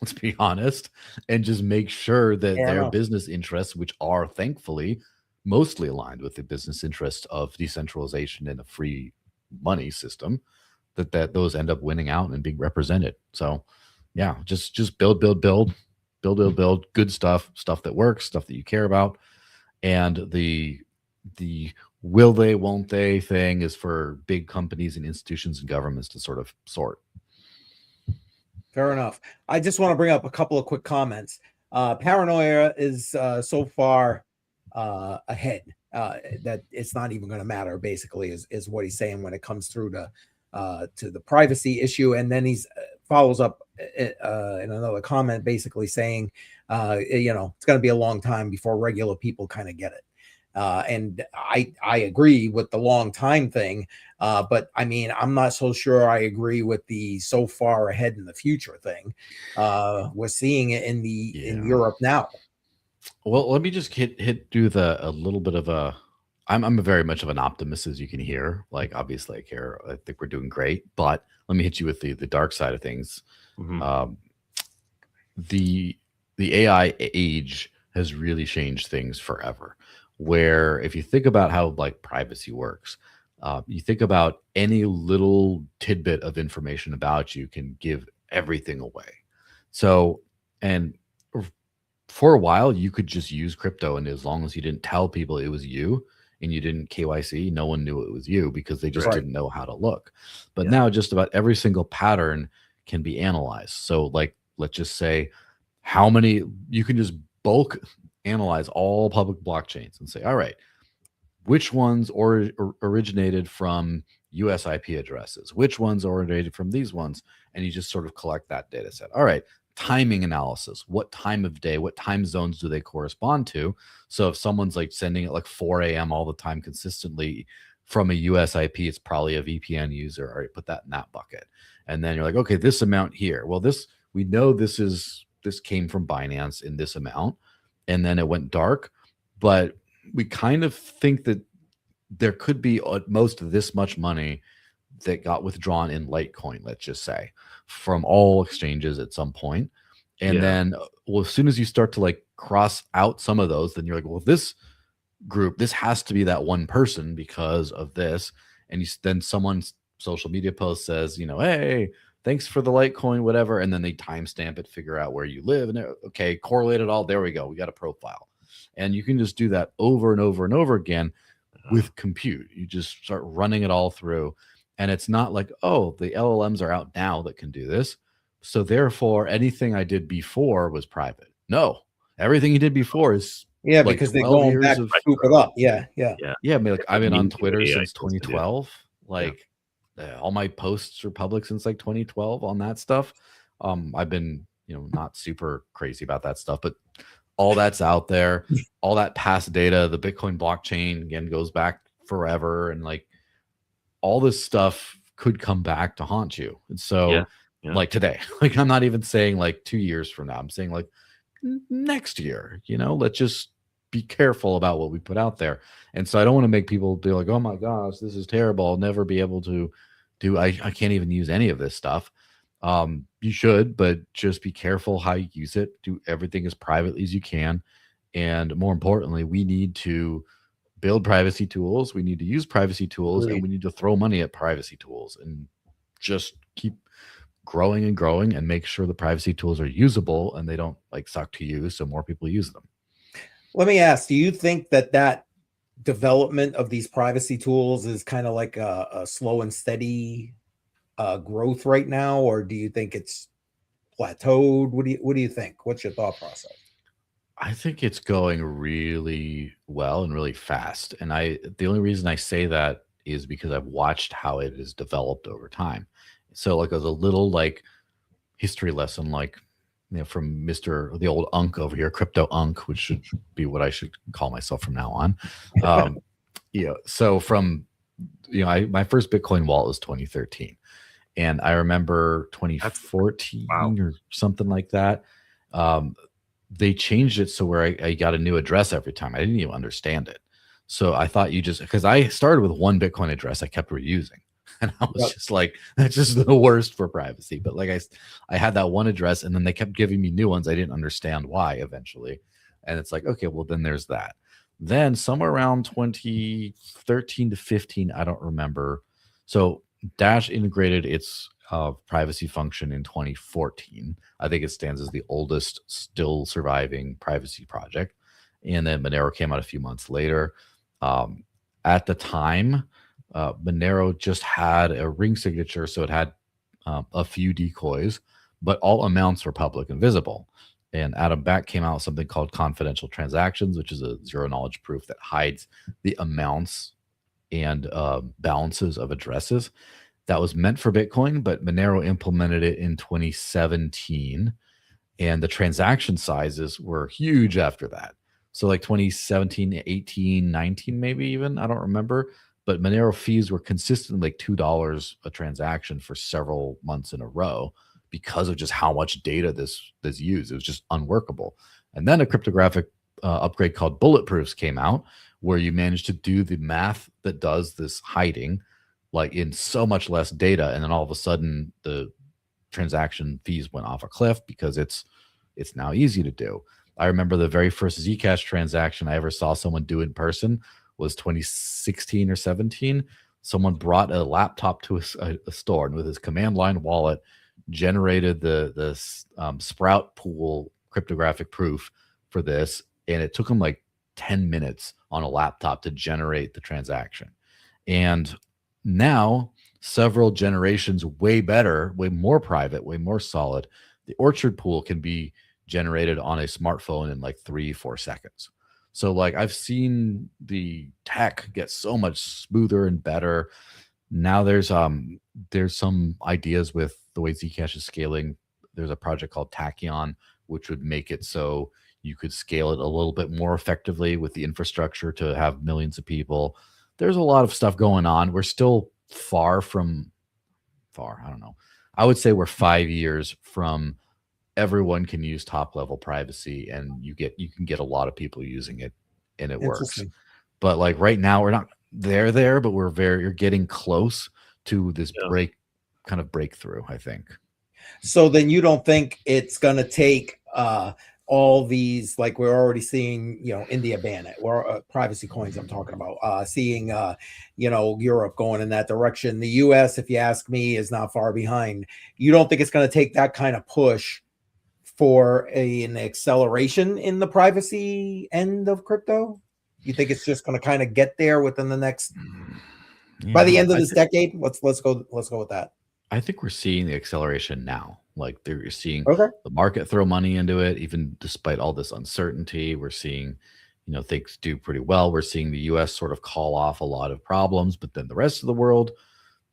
let's be honest, and just make sure that their business interests, which are thankfully mostly aligned with the business interests of decentralization and a free money system, that those end up winning out and being represented. So yeah, just build good stuff that works, stuff that you care about. And the will they, won't they thing is for big companies and institutions and governments to sort of sort. Fair enough. I just want to bring up a couple of quick comments. Paranoia is so far ahead that it's not even going to matter, basically, is what he's saying when it comes through to the privacy issue. And then he's follows up in another comment basically saying, you know, it's going to be a long time before regular people kind of get it. And I agree with the long time thing, but I mean, I'm not so sure I agree with the so far ahead in the future thing. We're seeing it in Europe now. Well, let me just do a little bit of a. I'm very much of an optimist, as you can hear. Like, obviously, I think we're doing great, but let me hit you with the dark side of things. Mm-hmm. The AI age has really changed things forever. Where if you think about how like privacy works, you think about any little tidbit of information about you can give everything away. So, and for a while, you could just use crypto, and as long as you didn't tell people it was you and you didn't KYC, no one knew it was you because they just didn't know how to look. But now just about every single pattern can be analyzed. So like, let's just say how many, you can just bulk analyze all public blockchains and say, all right, which ones originated from US IP addresses, which ones originated from these ones, and you just sort of collect that data set. All right, timing analysis, what time of day, what time zones do they correspond to? So if someone's like sending it like 4 a.m. all the time consistently from a US IP, it's probably a VPN user. All right, put that in that bucket. And then you're like, okay, this amount here. Well, we know this came from Binance in this amount. And then it went dark, but we kind of think that there could be at most this much money that got withdrawn in Litecoin, let's just say, from all exchanges at some point. And then, well, as soon as you start to like cross out some of those, then you're like, well, this group, this has to be that one person because of this. And then someone's social media post says, you know, hey, thanks for the Litecoin, whatever. And then they timestamp it, figure out where you live. And okay, correlate it all. There we go. We got a profile. And you can just do that over and over and over again with compute. You just start running it all through. And it's not like, oh, the LLMs are out now that can do this. So therefore, anything I did before was private. No, everything you did before is like because they're going back to scoop it up. Yeah. I mean, like I've been on Twitter since 2012. Like all my posts are public since like 2012 on that stuff. I've been, not super crazy about that stuff, but all that's out there, all that past data, the Bitcoin blockchain again goes back forever, and like all this stuff could come back to haunt you. And so like today, like I'm not even saying like 2 years from now, I'm saying like next year, let's just be careful about what we put out there. And so I don't want to make people be like, oh my gosh, this is terrible. I'll never be able to do, I can't even use any of this stuff. You should, but just be careful how you use it. Do everything as privately as you can. And more importantly, we need to build privacy tools. We need to use privacy tools, and we need to throw money at privacy tools and just keep growing and growing and make sure the privacy tools are usable and they don't like suck to use, so more people use them. Let me ask, do you think that development of these privacy tools is kind of like a slow and steady growth right now, or do you think it's plateaued? What do you think? What's your thought process? I think it's going really well and really fast. And the only reason I say that is because I've watched how it has developed over time. So like as a little like history lesson, like, you know, from the old Unk over here, Crypto Unk, which should be what I should call myself from now on. You know, so from, you know, my first Bitcoin wallet was 2013. And I remember 2014 or something like that. They changed it so where I got a new address every time. I didn't even understand it. So I thought because I started with one Bitcoin address I kept reusing. And I was just like, that's just the worst for privacy. But like I had that one address, and then they kept giving me new ones. I didn't understand why eventually. And it's like, okay, well then there's that. Then somewhere around 2013 to 15, I don't remember. So Dash integrated its privacy function in 2014. I think it stands as the oldest still surviving privacy project. And then Monero came out a few months later. At the time, Monero just had a ring signature, so it had a few decoys, but all amounts were public and visible. And Adam Back came out with something called confidential transactions, which is a zero knowledge proof that hides the amounts and balances of addresses. That was meant for Bitcoin, but Monero implemented it in 2017, and the transaction sizes were huge after that. So like 2017, 18, 19, maybe even, I don't remember. But Monero fees were consistently like $2 a transaction for several months in a row because of just how much data this used. It was just unworkable. And then a cryptographic upgrade called Bulletproofs came out, where you manage to do the math that does this hiding like in so much less data, and then all of a sudden the transaction fees went off a cliff because it's now easy to do. I remember the very first Zcash transaction I ever saw someone do in person was 2016 or 17. Someone brought a laptop to a store, and with his command line wallet generated the Sprout pool cryptographic proof for this, and it took him like 10 minutes on a laptop to generate the transaction. And now, several generations way better, way more private, way more solid, the Orchard pool can be generated on a smartphone in like 3-4 seconds. So like I've seen the tech get so much smoother and better. Now there's some ideas with the way Zcash is scaling. There's a project called Tachyon, which would make it so you could scale it a little bit more effectively with the infrastructure to have millions of people. There's a lot of stuff going on. We're still far, I don't know. I would say we're 5 years from everyone can use top level privacy, and you can get a lot of people using it, and it works. But like right now, we're not there, but you're getting close to this breakthrough, I think. So then you don't think it's going to take all these, like we're already seeing, you know, India ban it, or privacy coins I'm talking about, seeing, you know, Europe going in that direction. The US, if you ask me, is not far behind. You don't think it's going to take that kind of push for an acceleration in the privacy end of crypto? You think it's just going to kind of get there within the next, by the end of this decade? Let's go with that. I think we're seeing the acceleration now. Like you're seeing the market throw money into it, even despite all this uncertainty. We're seeing, you know, things do pretty well. We're seeing the US sort of call off a lot of problems, but then the rest of the world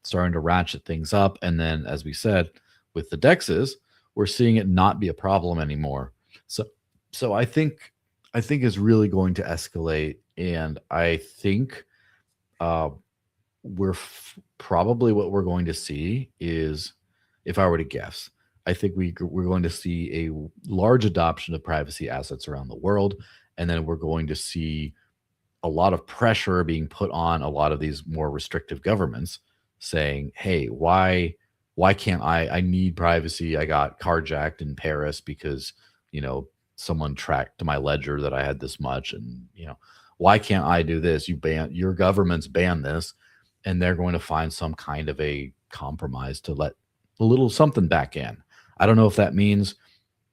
starting to ratchet things up. And then, as we said, with the DEXs, we're seeing it not be a problem anymore. So I think it's really going to escalate, and I think probably what we're going to see is, if I were to guess, I think we're going to see a large adoption of privacy assets around the world, And then we're going to see a lot of pressure being put on a lot of these more restrictive governments saying, hey, why can't I need privacy. I got carjacked in Paris because, someone tracked to my ledger that I had this much. And, why can't I do this? Your government's banned this. And they're going to find some kind of a compromise to let a little something back in. I don't know if that means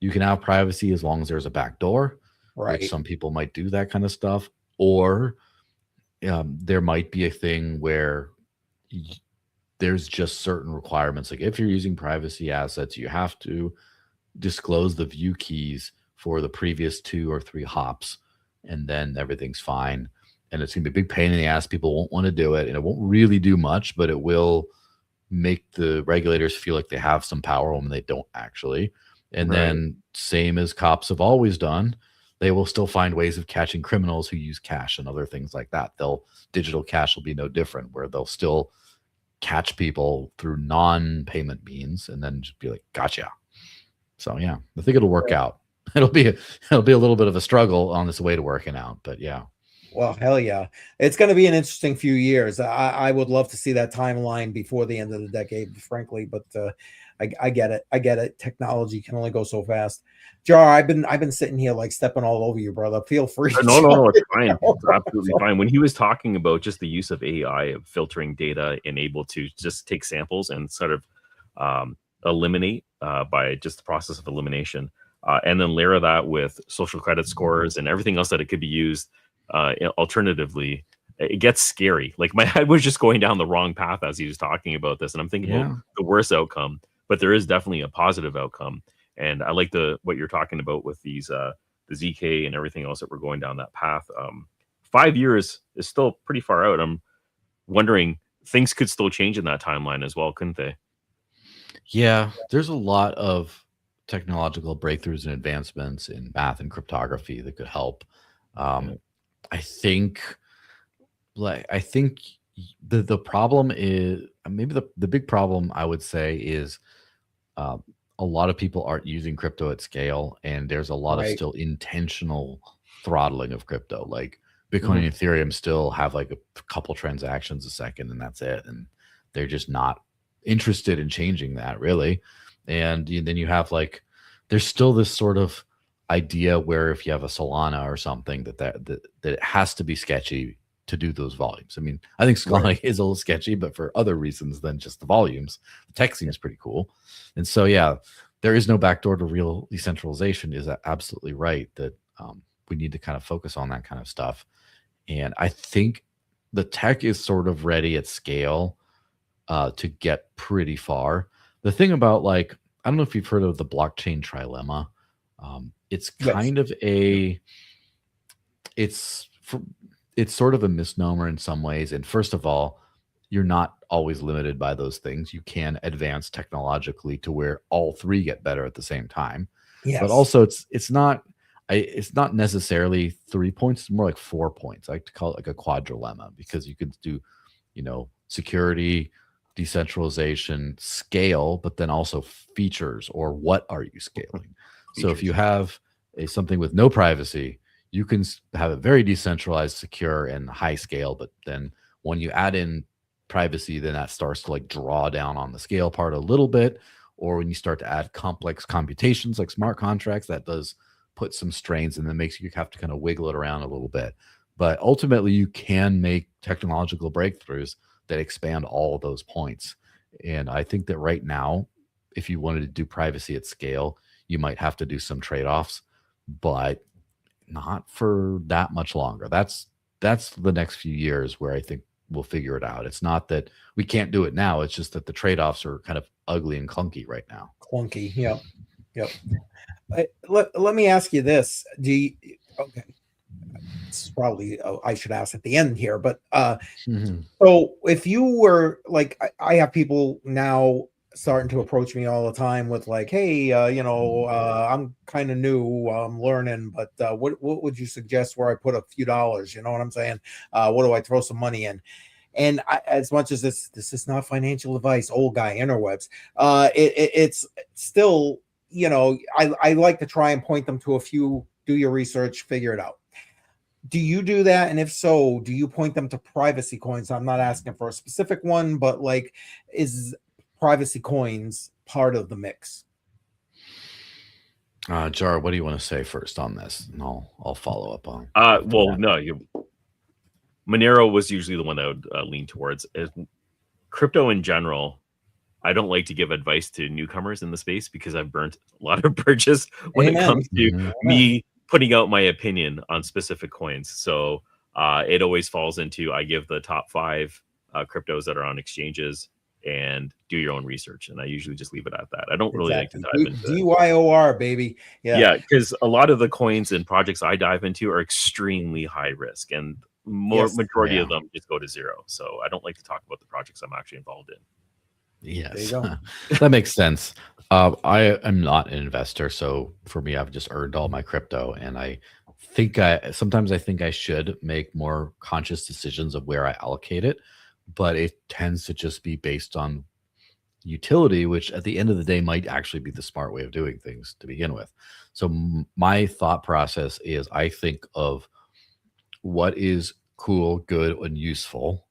you can have privacy as long as there's a back door, right? Which some people might do that kind of stuff. Or there might be a thing where there's just certain requirements. Like if you're using privacy assets, you have to disclose the view keys for the previous 2 or 3 hops, and then everything's fine. And it's going to be a big pain in the ass. People won't want to do it, and it won't really do much, but it will make the regulators feel like they have some power when they don't actually. And then same as cops have always done, they will still find ways of catching criminals who use cash and other things like that. Digital cash will be no different, where they'll still catch people through non-payment means and then just be like, gotcha. So yeah, I think it'll work out. It'll be a little bit of a struggle on this way to working out, but yeah. Well, hell yeah. It's going to be an interesting few years. I would love to see that timeline before the end of the decade, frankly, but I get it. I get it. Technology can only go so fast. Jar, I've been sitting here like stepping all over you, brother. Feel free. No, it's fine. It's absolutely fine. When he was talking about just the use of AI, of filtering data and able to just take samples and sort of eliminate by just the process of elimination, and then layer that with social credit scores and everything else that it could be used alternatively, it gets scary. Like my head was just going down the wrong path as he was talking about this, and I'm thinking about the worst outcome, but there is definitely a positive outcome. And I like what you're talking about with these the ZK and everything else that we're going down that path. 5 years is still pretty far out. I'm wondering, things could still change in that timeline as well, couldn't they? Yeah, there's a lot of technological breakthroughs and advancements in math and cryptography that could help. I think the problem is, maybe the big problem I would say is a lot of people aren't using crypto at scale, and there's a lot of still intentional throttling of crypto. Like Bitcoin and Ethereum still have like a couple transactions a second, and that's it. And they're just not interested in changing that really. And then you have like, there's still this sort of idea where if you have a Solana or something that it has to be sketchy to do those volumes. I mean, I think Solana is a little sketchy, but for other reasons than just the volumes. The tech seems pretty cool. And so, yeah, there is no backdoor to real decentralization is absolutely right, that we need to kind of focus on that kind of stuff. And I think the tech is sort of ready at scale to get pretty far. The thing about, like, I don't know if you've heard of the blockchain trilemma. It's kind of it's sort of a misnomer in some ways. And first of all, you're not always limited by those things. You can advance technologically to where all three get better at the same time. Yes. But also it's not necessarily 3 points. It's more like 4 points. I like to call it like a quadrilemma, because you could do, security, decentralization, scale, but then also features, or what are you scaling? So if you have something with no privacy, you can have it very decentralized, secure, and high scale. But then when you add in privacy, then that starts to like draw down on the scale part a little bit. Or when you start to add complex computations like smart contracts, that does put some strains, and then makes you have to kind of wiggle it around a little bit. But ultimately, you can make technological breakthroughs that expand all of those points. And I think that right now, if you wanted to do privacy at scale, you might have to do some trade-offs, but not for that much longer. That's the next few years where I think we'll figure it out. It's not that we can't do it now. It's just that the trade-offs are kind of ugly and clunky right now. Clunky. Yep. Let me ask you this. Okay. This is probably, I should ask at the end here, but so if you were like, I have people now starting to approach me all the time with like, hey, I'm kind of new, I'm learning, but what would you suggest where I put a few dollars? You know what I'm saying? What do I throw some money in? And as much as this is not financial advice, old guy interwebs, it's still, I like to try and point them to a few, do your research, figure it out. Do you do that? And if so, do you point them to privacy coins? I'm not asking for a specific one, but like, is privacy coins part of the mix? Jar, what do you want to say first on this? And I'll follow up on. Well, no, Monero was usually the one that would lean towards. Crypto in general, I don't like to give advice to newcomers in the space because I've burnt a lot of bridges when it comes to me putting out my opinion on specific coins. So it always falls into, I give the top 5 cryptos that are on exchanges and do your own research. And I usually just leave it at that. I don't really like to dive into DYOR, baby. Yeah, because a lot of the coins and projects I dive into are extremely high risk, and majority of them just go to zero. So I don't like to talk about the projects I'm actually involved in. Yes, that makes sense. I am not an investor, so for me, I've just earned all my crypto, and I think sometimes I think I should make more conscious decisions of where I allocate it, but it tends to just be based on utility, which at the end of the day might actually be the smart way of doing things to begin with. So my thought process is, I think of what is cool, good, and useful.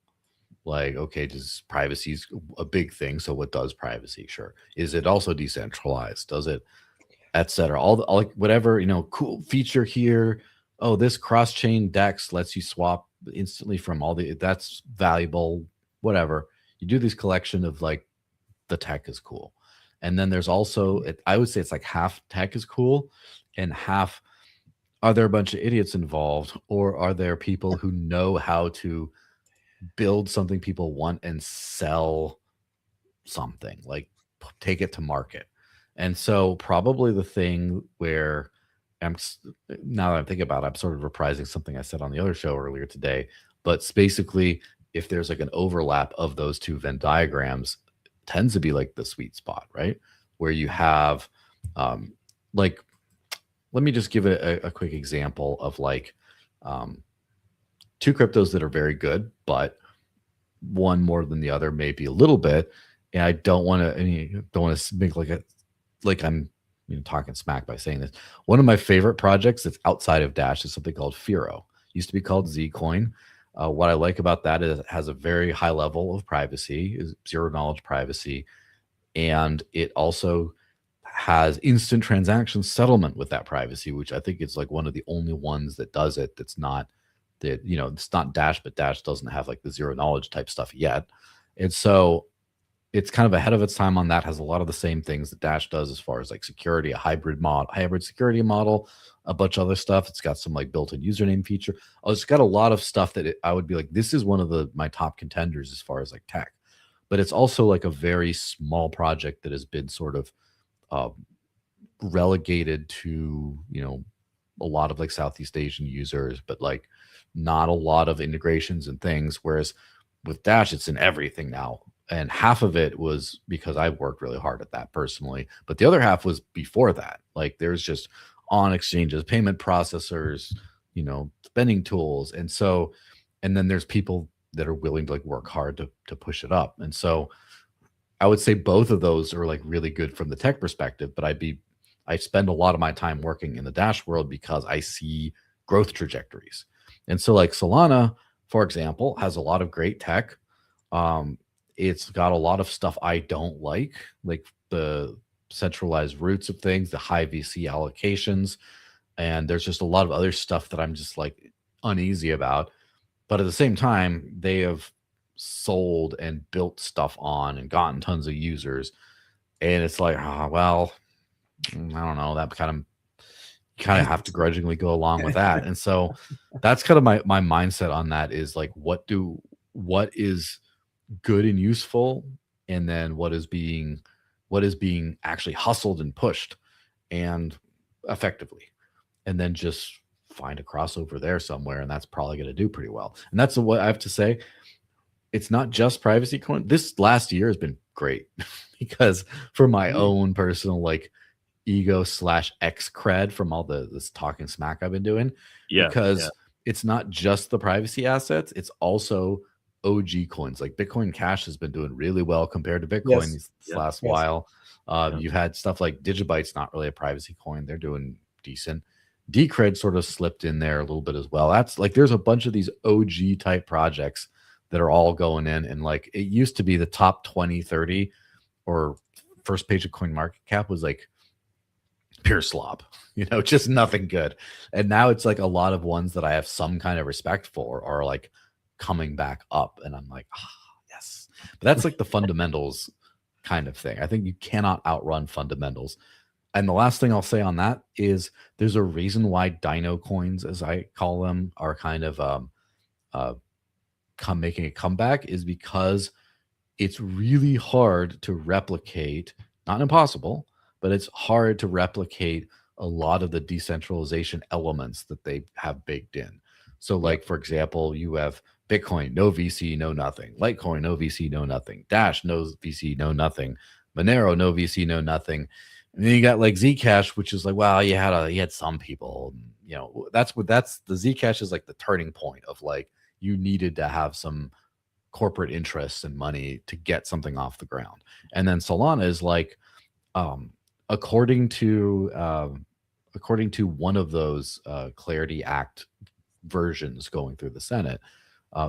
Like, okay, does privacy is a big thing? So what does privacy? Sure. Is it also decentralized? Does it, etc.? All like whatever, cool feature here. Oh, this cross-chain DEX lets you swap instantly from that's valuable, whatever. You do this collection of like, the tech is cool. And then there's also, I would say it's like half tech is cool and half, are there a bunch of idiots involved, or are there people who know how to build something people want and sell something, like take it to market? And so probably the thing where now that I'm thinking about it, I'm sort of reprising something I said on the other show earlier today, but it's basically, if there's like an overlap of those two Venn diagrams, tends to be like the sweet spot, right? Where you have like, let me just give a quick example of like two cryptos that are very good, but one more than the other, maybe a little bit. And I don't want to make like I'm talking smack by saying this. One of my favorite projects that's outside of Dash is something called Firo. Used to be called Zcoin. What I like about that is it has a very high level of privacy, is zero knowledge privacy, and it also has instant transaction settlement with that privacy, which I think is like one of the only ones that does it. That's not that, it's not Dash, but Dash doesn't have like the zero knowledge type stuff yet. And so it's kind of ahead of its time on that. Has a lot of the same things that Dash does as far as like security, a hybrid security model, a bunch of other stuff. It's got some like built-in username feature. Oh, it's got a lot of stuff that I would be like, this is one of my top contenders as far as like tech. But it's also like a very small project that has been sort of relegated to, a lot of like Southeast Asian users, but like not a lot of integrations and things. Whereas with Dash, it's in everything now. And half of it was because I worked really hard at that personally, but the other half was before that. Like there's just on exchanges, payment processors, spending tools. And then there's people that are willing to like work hard to push it up. And so I would say both of those are like really good from the tech perspective, but I spend a lot of my time working in the Dash world because I see growth trajectories. And so like Solana, for example, has a lot of great tech. It's got a lot of stuff I don't like the centralized roots of things, the high VC allocations. And there's just a lot of other stuff that I'm just like uneasy about. But at the same time, they have sold and built stuff on and gotten tons of users. And it's like, well, I don't know, that kind of have to grudgingly go along with that. And so that's kind of my mindset on that, is like, what is good and useful, and then what is being actually hustled and pushed and effectively, and then just find a crossover there somewhere, and that's probably going to do pretty well. And that's what I have to say. It's not just privacy coin. This last year has been great because for my own personal like ego / X cred from all this talking smack I've been doing, because it's not just the privacy assets, it's also OG coins. Like Bitcoin Cash has been doing really well compared to Bitcoin this last while. You've had stuff like Digibyte's not really a privacy coin. They're doing decent. Decred sort of slipped in there a little bit as well. That's like there's a bunch of these OG type projects that are all going in, and like it used to be the top 20, 30 or first page of CoinMarketCap was like pure slop, just nothing good. And now it's like a lot of ones that I have some kind of respect for are like coming back up, and I'm like, yes. But that's like the fundamentals kind of thing. I think you cannot outrun fundamentals. And the last thing I'll say on that is there's a reason why dino coins, as I call them, are kind of making a comeback, is because it's really hard to replicate, not impossible, but it's hard to replicate a lot of the decentralization elements that they have baked in. So like, for example, you have Bitcoin, no VC, no nothing. Litecoin, no VC, no nothing. Dash, no VC, no nothing. Monero, no VC, no nothing. And then you got like Zcash, which is like, well, you had some people, that's the Zcash is like the turning point of like, you needed to have some corporate interests and money to get something off the ground. And then Solana is like, according to one of those Clarity Act versions going through the Senate,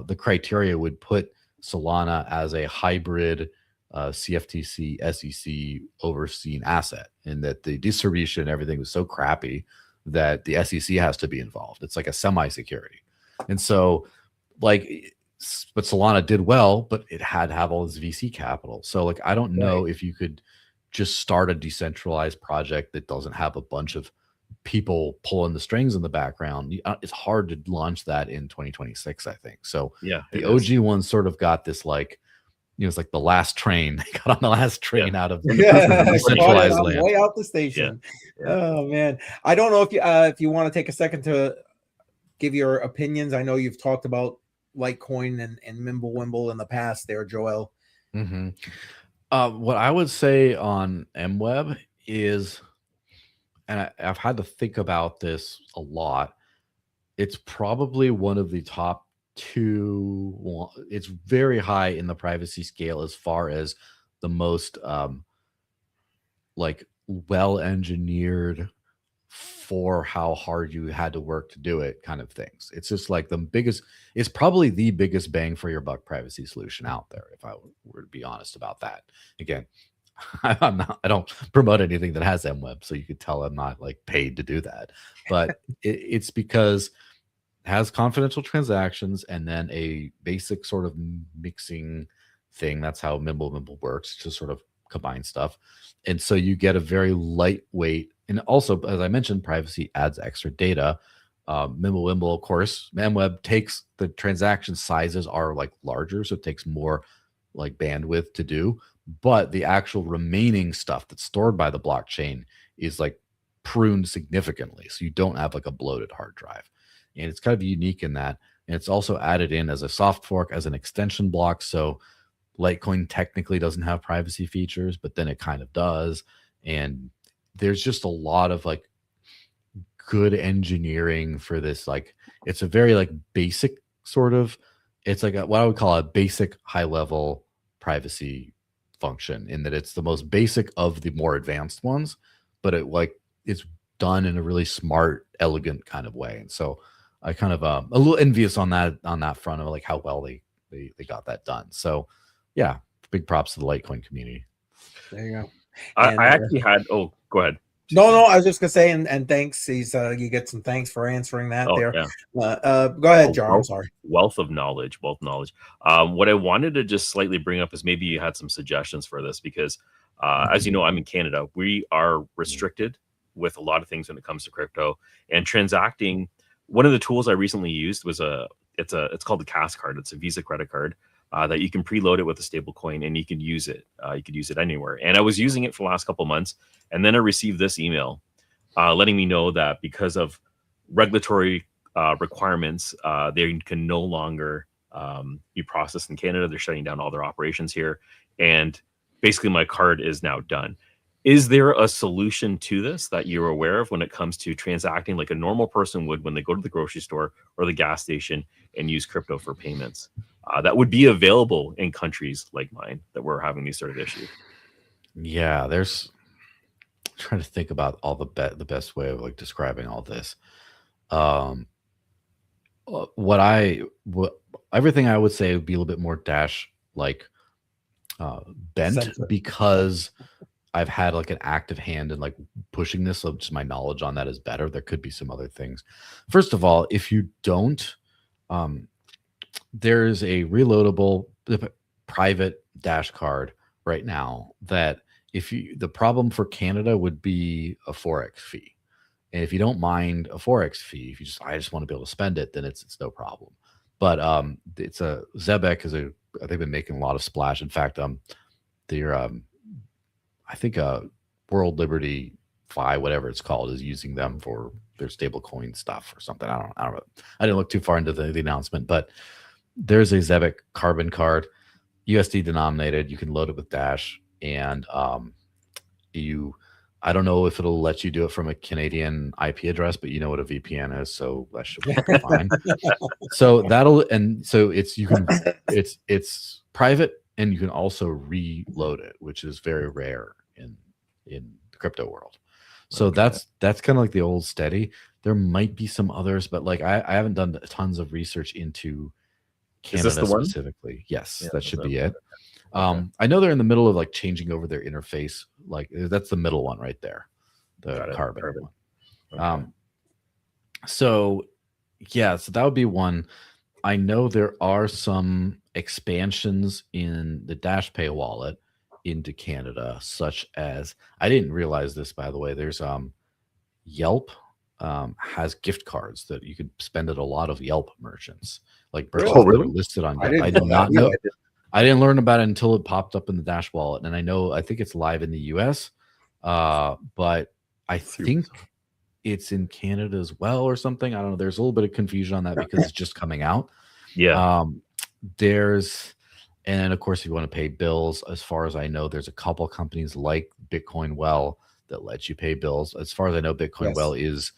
the criteria would put Solana as a hybrid CFTC SEC overseen asset, and that the distribution and everything was so crappy that the SEC has to be involved. It's like a semi-security. And so like, but Solana did well, but it had to have all this VC capital. So like, I don't know if you could just start a decentralized project that doesn't have a bunch of people pulling the strings in the background. It's hard to launch that in 2026, I think. So yeah, the OG ones sort of got this like, it's like the last train. They got on the last train out of decentralized land, way out the station. Oh man, I don't know if you want to take a second to give your opinions. I know you've talked about Litecoin and Mimblewimble in the past there, Joel. What I would say on MWeb is, and I've had to think about this a lot, it's probably one of the top two. It's very high in the privacy scale as far as the most like well-engineered for how hard you had to work to do it kind of things. It's just like it's probably the biggest bang for your buck privacy solution out there, if I were to be honest about that. Again, I don't promote anything that has MWeb, so you could tell I'm not like paid to do that. But it's because it has confidential transactions and then a basic sort of mixing thing. That's how Mimblewimble works, to sort of combine stuff. And so you get a very lightweight, and also, as I mentioned, privacy adds extra data. Mimblewimble, of course, MWeb takes the transaction sizes are like larger, so it takes more like bandwidth to do. But the actual remaining stuff that's stored by the blockchain is like pruned significantly, so you don't have like a bloated hard drive. And it's kind of unique in that. And it's also added in as a soft fork, as an extension block. So Litecoin technically doesn't have privacy features, but then it kind of does. And there's just a lot of like good engineering for this. Like, it's a very like basic sort of, it's like what I would call a basic high level privacy function, in that it's the most basic of the more advanced ones, but it's done in a really smart, elegant kind of way. And so I kind of a little envious on that front of like how well they got that done. So yeah, big props to the Litecoin community. There you go. I actually had, go ahead. No, I was just gonna say, and thanks. You get some thanks for answering that there. Yeah. Go ahead, Jar. I'm sorry. Wealth knowledge. What I wanted to just slightly bring up is maybe you had some suggestions for this, because as you know, I'm in Canada. We are restricted with a lot of things when it comes to crypto and transacting. One of the tools I recently used was it's called the CAS card. It's a Visa credit card that you can preload it with a stable coin, and you can use it. You could use it anywhere. And I was using it for the last couple of months, and then I received this email letting me know that because of regulatory requirements, they can no longer be processed in Canada. They're shutting down all their operations here, and basically my card is now done. Is there a solution to this that you're aware of when it comes to transacting like a normal person would when they go to the grocery store or the gas station and use crypto for payments that would be available in countries like mine that we're having these sort of issues? Yeah, there's trying to think about all the best way of like describing all this. Everything I would say would be a little bit more Dash like bent because I've had like an active hand in like pushing this. So just my knowledge on that is better. There could be some other things. First of all, if you don't, there's a reloadable private Dash card right now that the problem for Canada would be a Forex fee. And if you don't mind a Forex fee, if I just want to be able to spend it, then it's no problem. But it's a Zebek they've been making a lot of splash. In fact, they're I think World Liberty Fi, whatever it's called, is using them for their stablecoin stuff or something. I don't know. I didn't look too far into the announcement, but there's a Zebek carbon card, USD denominated. You can load it with Dash, and I don't know if it'll let you do it from a Canadian IP address, but you know what a VPN is, so that should be fine. So it's private, and you can also reload it, which is very rare in the crypto world. So that's kind of like the old steady. There might be some others, but like I haven't done tons of research into Canada specifically. Yes, that should be it. I know they're in the middle of like changing over their interface. Like that's the middle one right there, the carbon one. So that would be one. I know there are some expansions in the Dash Pay wallet into Canada, such as, I didn't realize this, by the way, there's Yelp has gift cards that you could spend at a lot of Yelp merchants, like merchants that are listed on Yelp. I did not know. I didn't learn about it until it popped up in the Dash wallet, and I think it's live in the US, but I think it's in Canada as well or something. I don't know. There's a little bit of confusion on that because it's just coming out. Yeah. And of course, if you want to pay bills, as far as I know, there's a couple companies like Bitcoin Well that lets you pay bills. As far as I know, Bitcoin Well is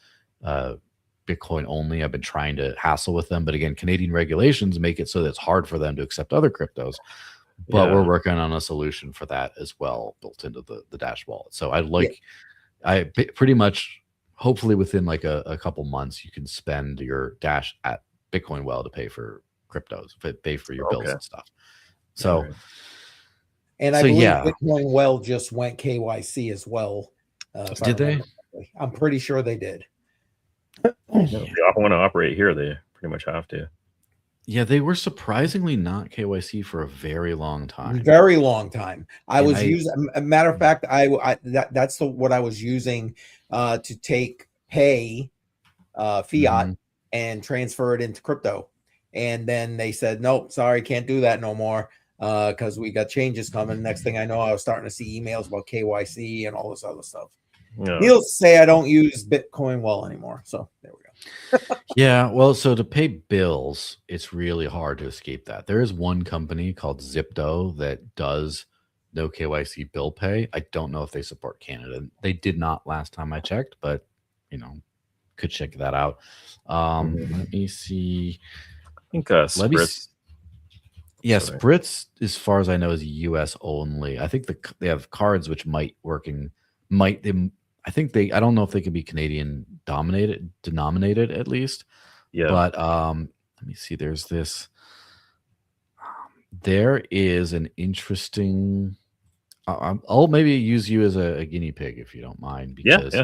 Bitcoin only. I've been trying to hassle with them, but again, Canadian regulations make it so that it's hard for them to accept other cryptos. But we're working on a solution for that as well, built into the Dash wallet. So I pretty much, hopefully within like a couple months, you can spend your Dash at Bitcoin Well to pay for cryptos, pay for your bills and stuff. So, and I believe Bitcoin Well just went KYC as well. Did they? I'm pretty sure they did. If you want to operate here, they pretty much have to. Yeah, they were surprisingly not KYC for a very long time. Very long time. I was using. A matter of fact, that's what I was using to pay fiat and transfer it into crypto. And then they said, nope, sorry, can't do that no more because we got changes coming. Next thing I know, I was starting to see emails about KYC and all this other stuff. No. Needless to say, I don't use Bitcoin Well anymore. So there we go. Yeah, well, so to pay bills, it's really hard to escape that. There is one company called Zipdo that does no KYC bill pay. I don't know if they support Canada. They did not last time I checked, but could check that out. Let me see. I think Spritz. Spritz, as far as I know, is US only. I think they have cards which might work in I don't know if they could be Canadian denominated at least. Yeah. But let me see. There's this. There is an interesting. I'll maybe use you as a guinea pig if you don't mind, because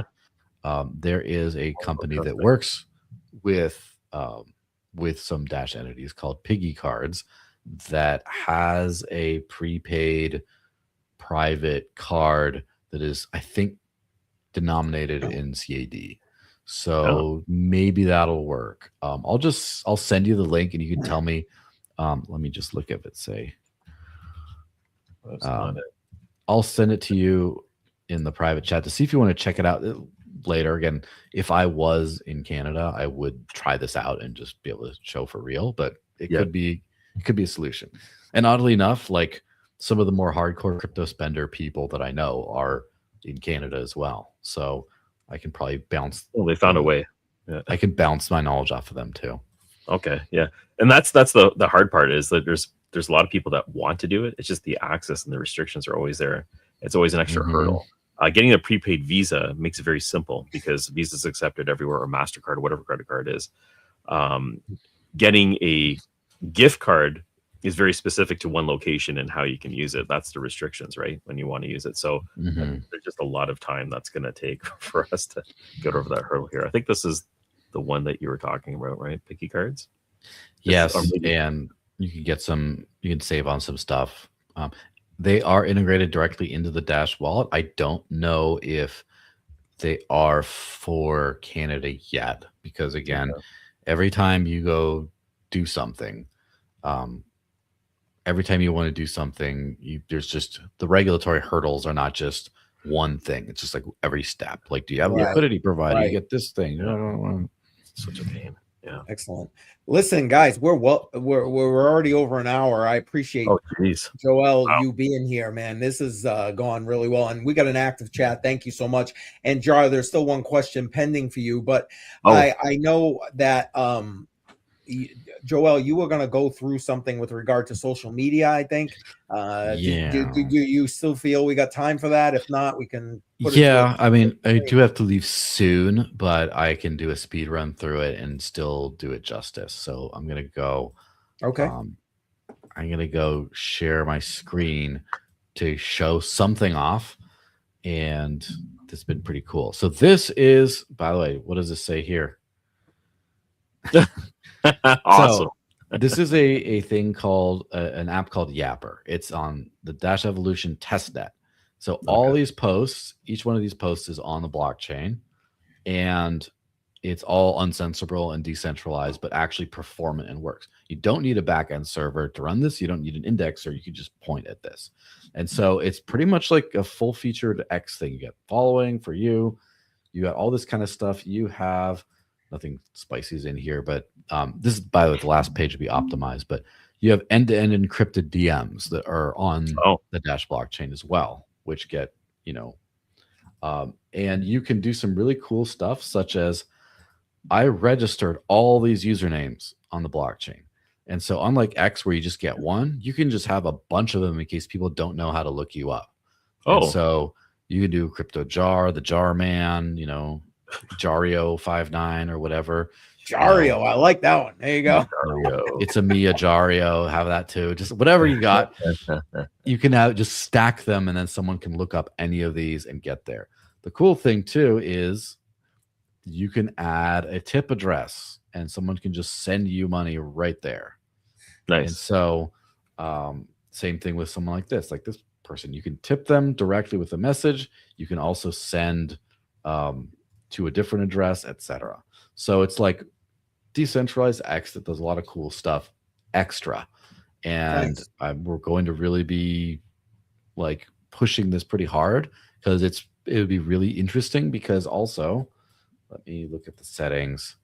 there is a company that works with some Dash entities called Piggy Cards that has a prepaid private card that is, I think, denominated in CAD. So maybe that'll work. I'll send you the link and you can tell me. Let me just look at it. Say, I'll send it to you in the private chat to see if you want to check it out later. Again, if I was in Canada, I would try this out and just be able to show for real. But it could be a solution. And oddly enough, like some of the more hardcore crypto spender people that I know are in Canada as well. So I can probably bounce. Well, they found a way. Yeah. I can bounce my knowledge off of them too. Okay. Yeah. And that's the hard part, is that there's a lot of people that want to do it. It's just the access and the restrictions are always there. It's always an extra hurdle. Getting a prepaid Visa makes it very simple because Visa's accepted everywhere, or MasterCard, or whatever credit card is. Getting a gift card is very specific to one location and how you can use it. That's the restrictions, right? When you want to use it. So there's just a lot of time that's going to take for us to get over that hurdle here. I think this is the one that you were talking about, right? Picky cards. Yes, and you can get some. You can save on some stuff. They are integrated directly into the Dash wallet. I don't know if they are for Canada yet, because again, every time you go do something, every time you want to do something, there's just the regulatory hurdles are not just one thing. It's just like every step. Like, do you have a liquidity provider? You get this thing. Such a pain. Yeah. Excellent. Listen, guys, we're already over an hour. I appreciate Joel you being here, man. This has gone really well, and we got an active chat. Thank you so much. And Jar, there's still one question pending for you, but I know that Joel, you were going to go through something with regard to social media, I think. Do you still feel we got time for that? If not, we can put it I mean, I do have to leave soon, but I can do a speed run through it and still do it justice. So I'm going to go. Okay. I'm going to go share my screen to show something off. And this has been pretty cool. So this is, by the way, what does this say here? Awesome. So this is a thing called an app called Yapper. It's on the Dash Evolution testnet. So all these posts, each one of these posts is on the blockchain, and it's all uncensorable and decentralized, but actually performant and works. You don't need a backend server to run this. You don't need an indexer. You can just point at this. And so it's pretty much like a full featured X thing. You get following for you. You got all this kind of stuff. You have nothing spicy is in here, but this is, by the way, the last page to be optimized, but you have end-to-end encrypted DMs that are on the Dash blockchain as well, which get, and you can do some really cool stuff, such as I registered all these usernames on the blockchain. And so unlike X, where you just get one, you can just have a bunch of them in case people don't know how to look you up. And so you can do CryptoJar, the Jar Man, Jario59 or whatever. Jario, I like that one. There you go. It's a Mia Jario. Have that too. Just whatever you got. You can just stack them, and then someone can look up any of these and get there. The cool thing too is you can add a tip address, and someone can just send you money right there. Nice. And so same thing with someone like this person. You can tip them directly with a message. You can also send to a different address, etc. So it's like decentralized X that does a lot of cool stuff extra. And we're going to really be like pushing this pretty hard, because it would be really interesting, because also, let me look at the settings.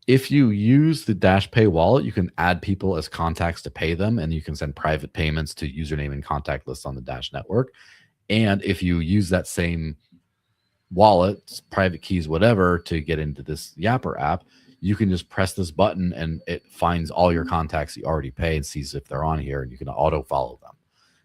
If you use the Dash Pay wallet, you can add people as contacts to pay them, and you can send private payments to username and contact lists on the Dash network. And if you use that same wallet, private keys, whatever, to get into this Yapper app, you can just press this button and it finds all your contacts you already pay and sees if they're on here, and you can auto follow them.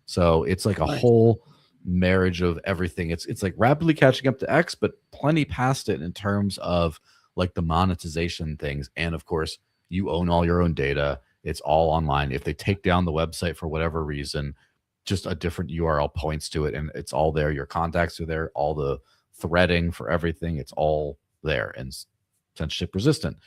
So it's like a whole marriage of everything. It's like rapidly catching up to X, but plenty past it in terms of like the monetization things. And of course, you own all your own data. It's all online. If they take down the website for whatever reason, just a different URL points to it, and it's all there. Your contacts are there, all the threading for everything, it's all there, and censorship resistant.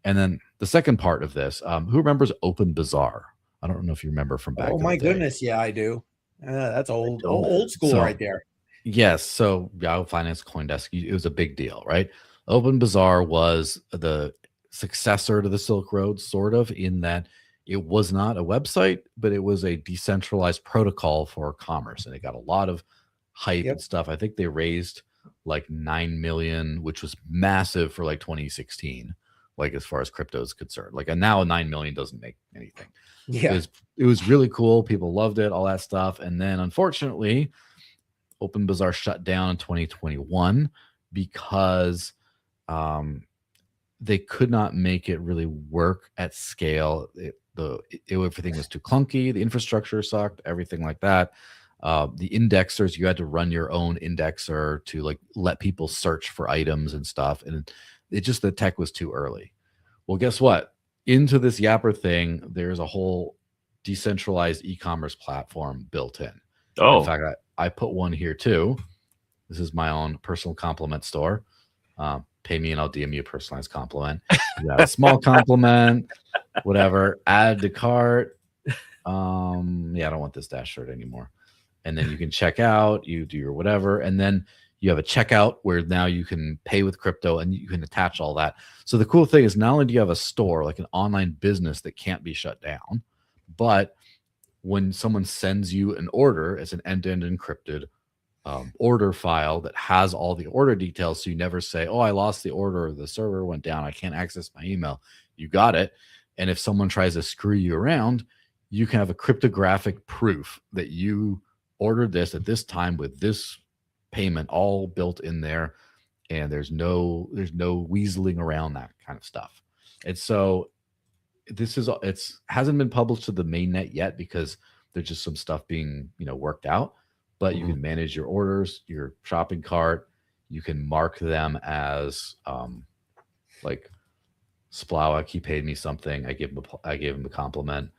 And then the second part of this, who remembers Open Bazaar? I don't know if you remember from back. Oh my goodness, yeah, I do. That's old school right there. Yes. So Yahoo Finance, CoinDesk, it was a big deal, right? Open Bazaar was the successor to the Silk Road, sort of, in that it was not a website, but it was a decentralized protocol for commerce, and it got a lot of hype and stuff. I think they raised like 9 million, which was massive for like 2016, like as far as crypto is concerned. Like, and now 9 million doesn't make anything. Yeah, it was really cool. People loved it, all that stuff. And then unfortunately, Open Bazaar shut down in 2021 because they could not make it really work at scale. Everything was too clunky. The infrastructure sucked, everything like that. The indexers, you had to run your own indexer to like let people search for items and stuff. And it just, the tech was too early. Well, guess what? Into this Yapper thing, there's a whole decentralized e-commerce platform built in. Oh, in fact, I put one here too. This is my own personal compliment store. Pay me and I'll DM you a personalized compliment. You got a small compliment, whatever. Add to cart. Yeah, I don't want this Dash shirt anymore. And then you can check out, you do your whatever, and then you have a checkout where now you can pay with crypto and you can attach all that. So the cool thing is not only do you have a store, like an online business that can't be shut down, but when someone sends you an order, it's an end-to-end encrypted order file that has all the order details. So you never say, oh, I lost the order, or the server went down, I can't access my email. You got it. And if someone tries to screw you around, you can have a cryptographic proof that you ordered this at this time with this payment all built in there, and there's no weaseling around that kind of stuff. And so it's hasn't been published to the mainnet yet because there's just some stuff being worked out, but you can manage your orders, your shopping cart. You can mark them as like Splowak, he paid me something, I gave him a compliment.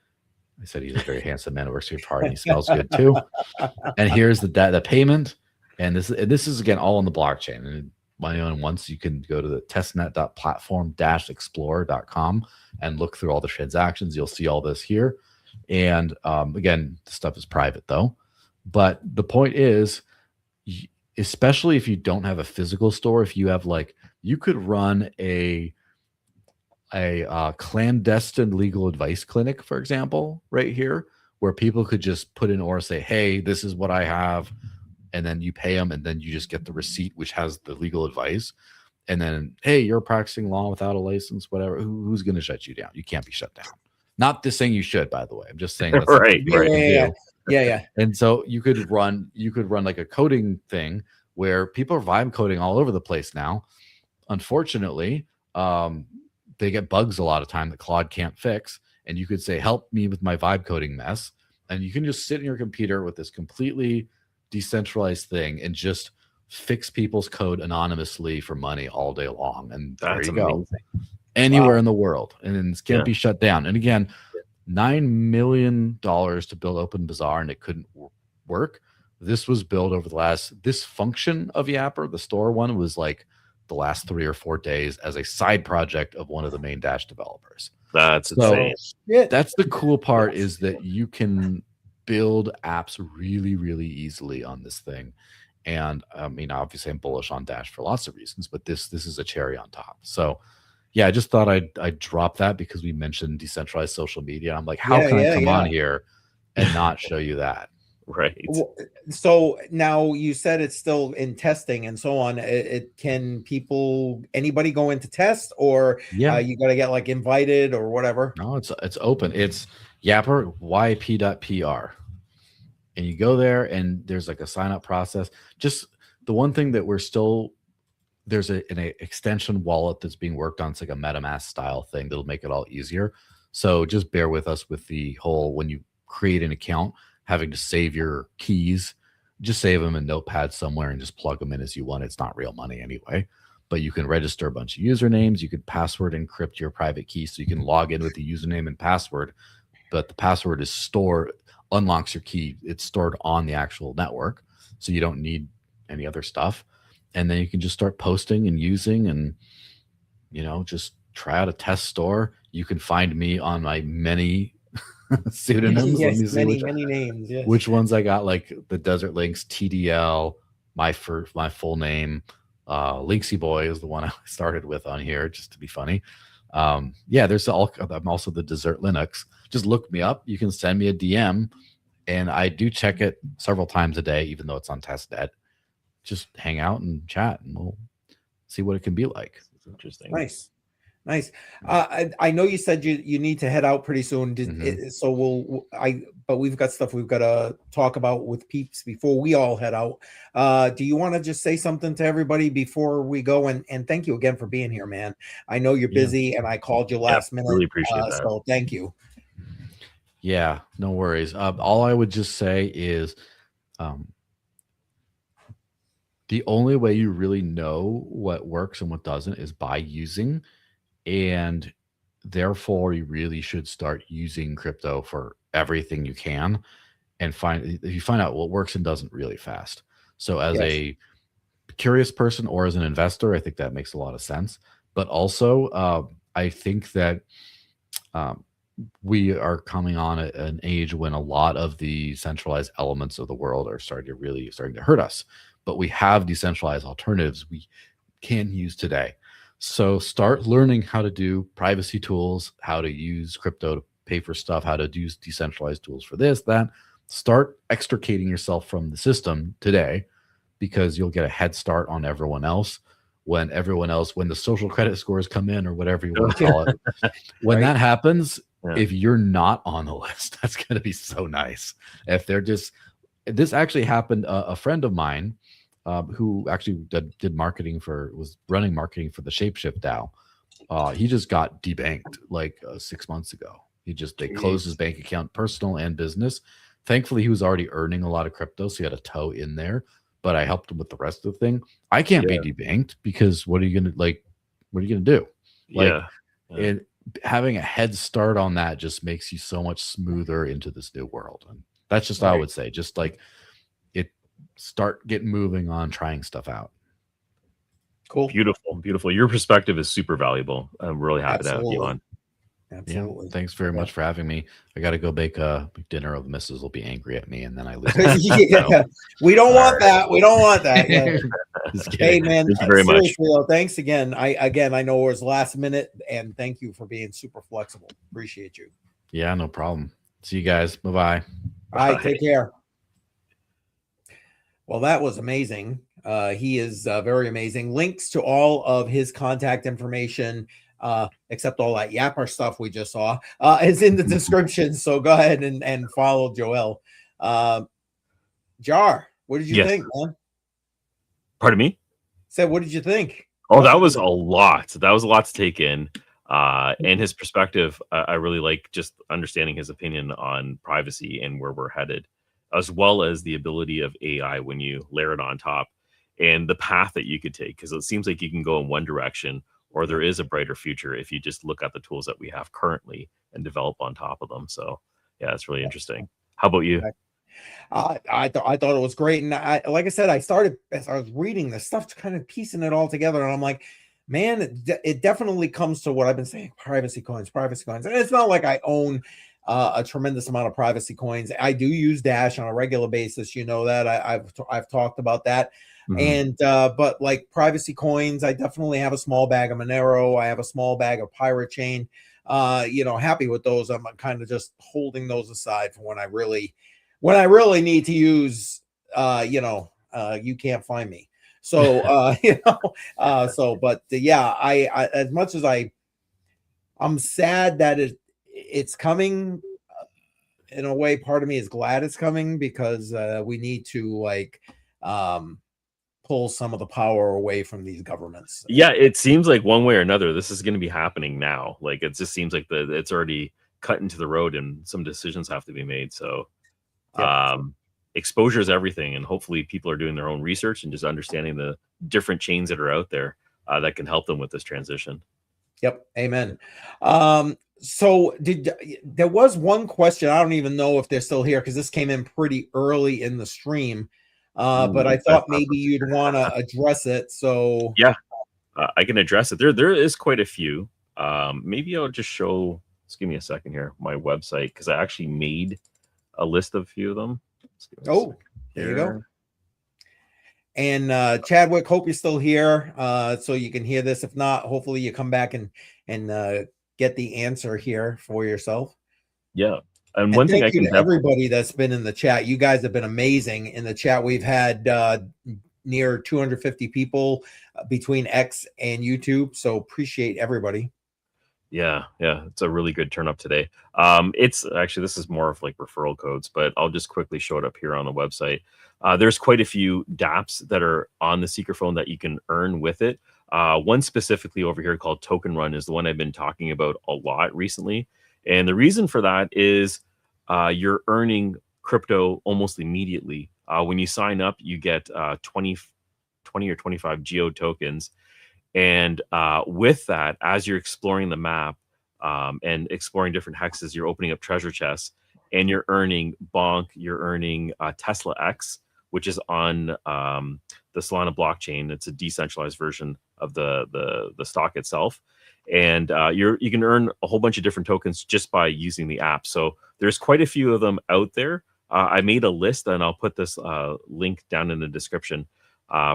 I said he's a very handsome man who works for your party. He smells good too. And here's the payment. And this is again all on the blockchain. And once you can go to the testnet.platform-explorer.com and look through all the transactions. You'll see all this here. And again, the stuff is private though. But the point is, especially if you don't have a physical store, if you have you could run a clandestine legal advice clinic, for example, right here, where people could just put in or say, hey, this is what I have. And then you pay them, and then you just get the receipt, which has the legal advice. And then, hey, you're practicing law without a license, whatever. Who's going to shut you down? You can't be shut down. Not this saying you should, by the way. I'm just saying that's right. Yeah. And so you could run like a coding thing where people are vibe coding all over the place now. Unfortunately, they get bugs a lot of time that Claude can't fix. And you could say, help me with my vibe coding mess. And you can just sit in your computer with this completely decentralized thing and just fix people's code anonymously for money all day long. And that's there you amazing. go. Anywhere in the world. And it can't be shut down. And again, $9 million to build Open Bazaar, and it couldn't work. This was built over this function of Yapper, the store one, was like the last 3 or 4 days as a side project of one of the main Dash developers. That's insane. That's the cool part, is that you can build apps really, really easily on this thing. And I mean, obviously I'm bullish on Dash for lots of reasons, but this is a cherry on top. So yeah, I just thought I'd drop that because we mentioned decentralized social media. I'm like, how can I come on here and not show you that? Right. So now you said it's still in testing and so on. Can anybody go into test, or you got to get invited or whatever? No, it's open. It's Yapper, yp.pr. And you go there and there's a sign up process. Just the one thing that there's an extension wallet that's being worked on. It's like a MetaMask style thing that'll make it all easier. So just bear with us with the whole, when you create an account, having to save your keys, just save them in Notepad somewhere and just plug them in as you want. It's not real money anyway, but you can register a bunch of usernames. You can password encrypt your private key, so you can log in with the username and password, but the password is unlocks your key. It's stored on the actual network, so you don't need any other stuff. And then you can just start posting and using, and just try out a test store. You can find me on my many pseudonyms. Yes, many names. Yes. Which ones I got, like the Desert Links, TDL, my full name, Linksy Boy is the one I started with on here just to be funny. There's I'm also the Desert Linux. Just look me up. You can send me a DM, and I do check it several times a day, even though it's on testnet. Just hang out and chat, and we'll see what it can be like. It's interesting. Nice. I know you said you need to head out pretty soon. But we've got stuff we've got to talk about with peeps before we all head out. Do you want to just say something to everybody before we go? And thank you again for being here, man. I know you're busy, and I called you last minute. Really appreciate that. So thank you. Yeah, no worries. All I would just say is, the only way you really know what works and what doesn't is by using, and therefore you really should start using crypto for everything you can, and if you find out what works and doesn't really fast. So as a curious person or as an investor, I think that makes a lot of sense. But also, I think that we are coming on an age when a lot of the centralized elements of the world are starting to hurt us. But we have decentralized alternatives we can use today. So start learning how to do privacy tools, how to use crypto to pay for stuff, how to use decentralized tools for this, that. Start extricating yourself from the system today, because you'll get a head start on everyone else. When the social credit scores come in, or whatever you want to call it, when that happens, if you're not on the list, that's going to be so nice. If they're this actually happened. A friend of mine who actually was running marketing for the Shapeshift DAO. He just got debanked like 6 months ago. They closed his bank account, personal and business. Thankfully, he was already earning a lot of crypto, so he had a toe in there. But I helped him with the rest of the thing. I can't be debanked, because what are you gonna do? And having a head start on that just makes you so much smoother into this new world. And that's just I would say, just like start getting moving on trying stuff out. Cool. Beautiful. Your perspective is super valuable. I'm really happy to have you on. Absolutely. Yeah, thanks very much for having me. I got to go bake dinner, or the missus will be angry at me, and then I lose. We don't want that. We don't want that. Yeah. Hey, man, thank you very much. Thanks again. I know it was last minute, and thank you for being super flexible. Appreciate you. Yeah, no problem. See you guys. Bye-bye. All right, take care. Well, that was amazing. He is very amazing. Links to all of his contact information, except all that yapper stuff we just saw, is in the description. So go ahead and follow Joel. Jar, what did you think, man? Pardon me? Said, what did you think? Oh, that was a lot. That was a lot to take in. And his perspective, I really like just understanding his opinion on privacy and where we're headed, as well as the ability of AI when you layer it on top, and the path that you could take, because it seems like you can go in one direction, or there is a brighter future if you just look at the tools that we have currently and develop on top of them. So yeah, it's really interesting. How about you? I thought it was great. And like I said, as I was reading this stuff, kind of piecing it all together, and I'm like, man, it definitely comes to what I've been saying, privacy coins. And it's not like I own a tremendous amount of privacy coins. I do use Dash on a regular basis. You know that I've talked about that. And but like privacy coins, I definitely have a small bag of Monero. I have a small bag of Pirate Chain. Happy with those. I'm kind of just holding those aside for when I really need to use. You can't find me. So but I as much as I'm sad that it's coming. In a way, part of me is glad it's coming, because we need to pull some of the power away from these governments. Yeah, it seems like one way or another, this is going to be happening now. Like, it just seems like it's already cut into the road, and some decisions have to be made. So exposure is everything, and hopefully people are doing their own research and just understanding the different chains that are out there that can help them with this transition. Yep. Amen. So there was one question. I don't even know if they're still here, because this came in pretty early in the stream. But I thought maybe you'd want to address it. So yeah, I can address it. There is quite a few. Maybe I'll just show. Just give me a second here. My website, because I actually made a list of a few of them. Oh, there you go. And Chadwick, hope you're still here, so you can hear this. If not, hopefully you come back and get the answer here for yourself. Yeah. And one thing thank you to everybody that's been in the chat. You guys have been amazing in the chat. We've had near 250 people between X and YouTube. So appreciate everybody. Yeah, it's a really good turn up today. It's actually, this is more of like referral codes, but I'll just quickly show it up here on the website. There's quite a few dApps that are on the Seeker phone that you can earn with it. One specifically over here called Token Run is the one I've been talking about a lot recently. And the reason for that is you're earning crypto almost immediately When you sign up, you get 20 or 25 geo tokens. And with that, as you're exploring the map and exploring different hexes, you're opening up treasure chests, and you're earning Bonk, you're earning Tesla X, which is on the Solana blockchain. It's a decentralized version of the stock itself. And you can earn a whole bunch of different tokens just by using the app. So there's quite a few of them out there. I made a list, and I'll put this link down in the description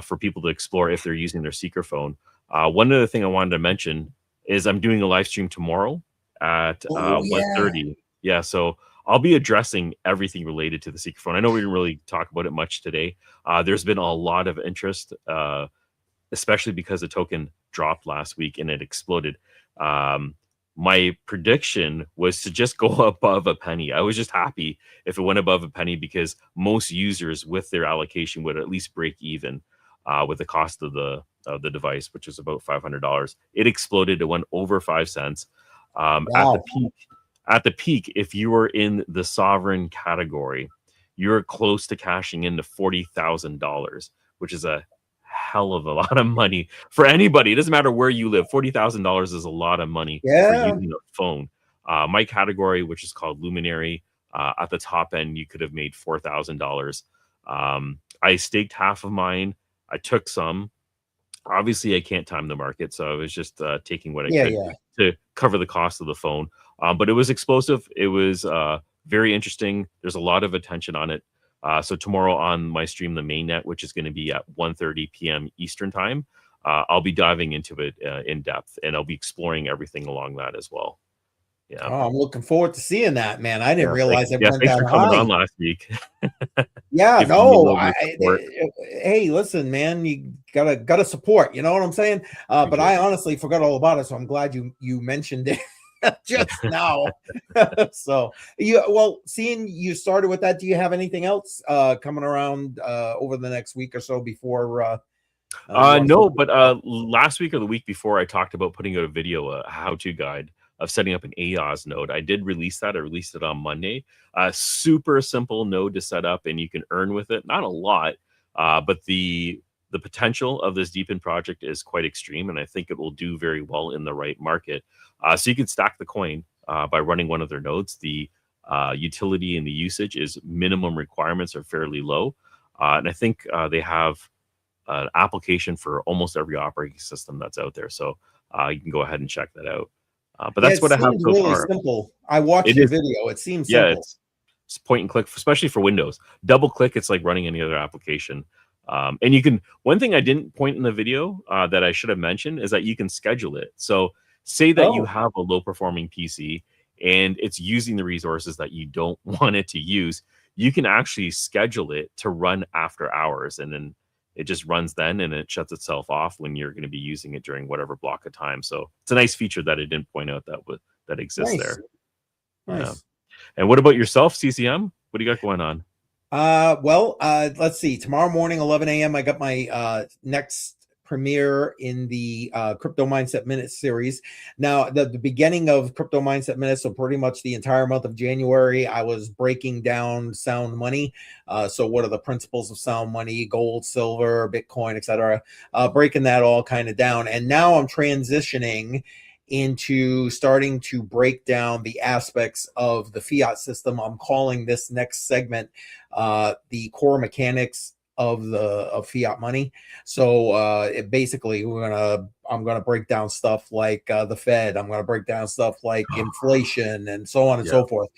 for people to explore if they're using their Seeker phone. One other thing I wanted to mention is I'm doing a live stream tomorrow at 1:30. Yeah, so I'll be addressing everything related to the Seeker phone. I know we didn't really talk about it much today. There's been a lot of interest, especially because the token dropped last week and it exploded. My prediction was to just go above a penny. I was just happy if it went above a penny, because most users with their allocation would at least break even with the cost of the device, which is about $500. It exploded. It went over 5 cents. Wow. At the peak, if you were in the sovereign category, you're close to cashing into $40,000, which is a hell of a lot of money for anybody. It doesn't matter where you live. $40,000 is a lot of money for using a phone. My category, which is called Luminary, at the top end, you could have made $4,000. I staked half of mine. I took some. Obviously, I can't time the market, so I was just taking what I could to cover the cost of the phone. But it was explosive. It was very interesting. There's a lot of attention on it. So tomorrow on my stream, the mainnet, which is going to be at 1:30 p.m. Eastern time, I'll be diving into it in depth, and I'll be exploring everything along that as well. Yeah. Oh, I'm looking forward to seeing that, man. I didn't realize it went thanks that for coming high on last week. Yeah, no. Hey, listen, man, you gotta support. You know what I'm saying? But I honestly forgot all about it, so I'm glad you mentioned it just now. So seeing you started with that, do you have anything else coming around over the next week or so before? No, but last week or the week before, I talked about putting out a video, a how-to guide of setting up an AOS node. I did release that. I released it on Monday. Super simple node to set up, and you can earn with it. Not a lot, but the potential of this Deepin project is quite extreme, and I think it will do very well in the right market. So you can stack the coin by running one of their nodes. The utility and the usage is minimum requirements are fairly low, and I think they have an application for almost every operating system that's out there. So you can go ahead and check that out. But that's what I have so far. Simple. I watched the video. It seems simple. It's point and click, especially for Windows. Double click, it's like running any other application. And you can, one thing I didn't point in the video that I should have mentioned is that you can schedule it. So say that you have a low performing PC and it's using the resources that you don't want it to use. You can actually schedule it to run after hours, and then it just runs then, and it shuts itself off when you're going to be using it during whatever block of time. So it's a nice feature that I didn't point out that exists there. Nice. Yeah. And what about yourself, CCM? What do you got going on? Let's see. Tomorrow morning, 11 a.m., I got my next premiere in the Crypto Mindset Minutes series. Now, the beginning of Crypto Mindset Minutes, so pretty much the entire month of January, I was breaking down sound money. So what are the principles of sound money, gold, silver, Bitcoin, etc. Breaking that all kind of down. And now I'm transitioning into starting to break down the aspects of the fiat system. I'm calling this next segment the core mechanics of fiat money. So it basically I'm gonna break down stuff like the Fed. I'm gonna break down stuff like inflation and so on and so forth.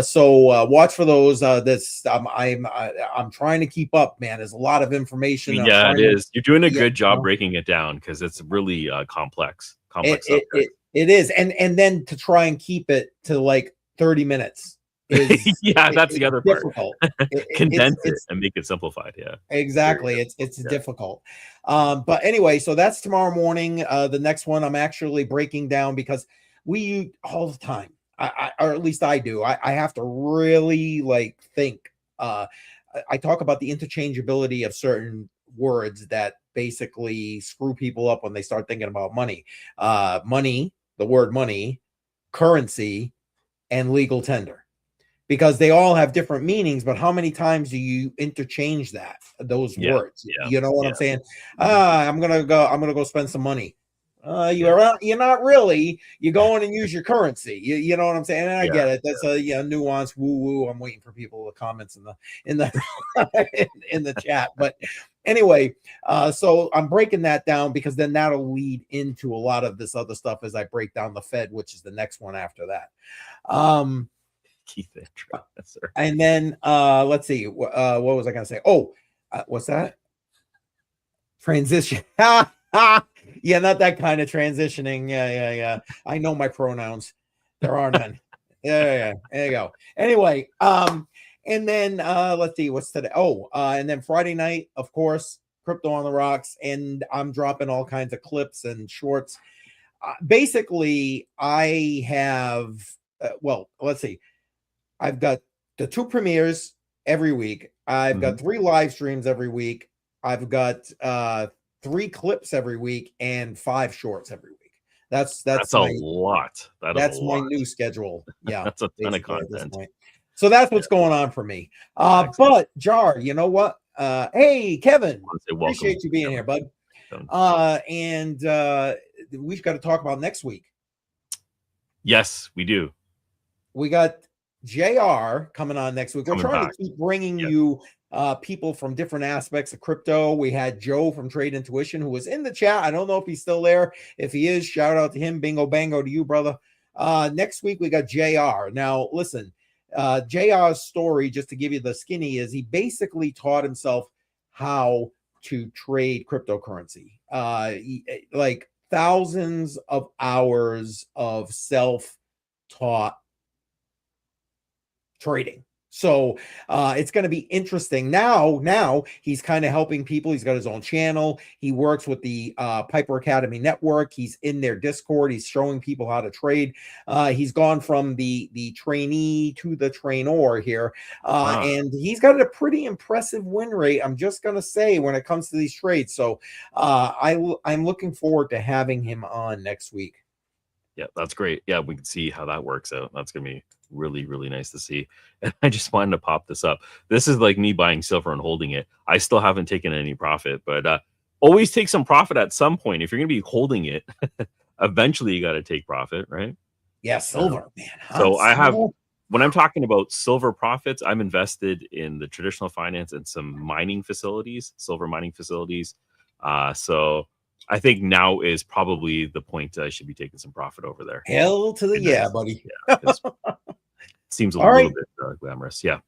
So watch for those. I'm trying to keep up, man. There's a lot of information. Yeah, it is. You're doing a good job breaking it down, because it's really complex. It is, and then to try and keep it to like 30 minutes. That's the other part. Condense it and make it simplified. Yeah, exactly. It's difficult. But anyway, so that's tomorrow morning. The next one I'm actually breaking down, because we all the time, or at least I do. I have to really think. I talk about the interchangeability of certain words that basically screw people up when they start thinking about money. Money, the word money, currency, and legal tender. because they all have different meanings, but how many times do you interchange those words? You know what I'm saying? I'm gonna go spend some money. You're not really. You go in and use your currency. You know what I'm saying? And I get it. That's a nuance. Woo woo. I'm waiting for people to comments in the in the chat. But anyway, so I'm breaking that down because then that'll lead into a lot of this other stuff as I break down the Fed, which is the next one after that. And then let's see. What was I gonna say? Oh, what's that? Transition. Yeah, not that kind of transitioning. Yeah. I know my pronouns. There are none. Yeah. There you go. Anyway, and then let's see, what's today? Oh, and then Friday night, of course, Crypto on the Rocks, and I'm dropping all kinds of clips and shorts. Basically, I have well, let's see. I've got the 2 premieres every week. I've got 3 live streams every week. I've got 3 clips every week and 5 shorts every week. That's a lot. That's my new schedule. Yeah, that's a ton of content. So that's what's going on for me. But Jar, you know what? Hey, Kevin, appreciate you being here, bud. And we've got to talk about next week. Yes, we do. We got JR coming on next week. We're trying to keep bringing you people from different aspects of crypto. We had Joe from Trade Intuition, who was in the chat. I don't know if he's still there. If he is, shout out to him. Bingo bango to you, brother. Next week we got JR. Now listen, JR's story, just to give you the skinny, is he basically taught himself how to trade cryptocurrency. Like thousands of hours of self-taught trading. So it's going to be interesting. Now he's kind of helping people. He's got his own channel. He works with the Piper Academy Network. He's in their Discord. He's showing people how to trade. He's gone from the trainee to the trainer here. And he's got a pretty impressive win rate, I'm just going to say, when it comes to these trades. So I'm looking forward to having him on next week. Yeah, that's great. Yeah, we can see how that works out. That's going to be really, really nice to see. And I just wanted to pop this up. This is like me buying silver and holding it. I still haven't taken any profit, but always take some profit at some point. If you're going to be holding it, eventually you got to take profit, right? Yeah, silver, man. So I have, when I'm talking about silver profits, I'm invested in the traditional finance and some mining facilities, silver mining facilities. So I think now is probably the point I should be taking some profit over there. Hell to the yeah, buddy. Yeah, seems a little bit glamorous. Yeah.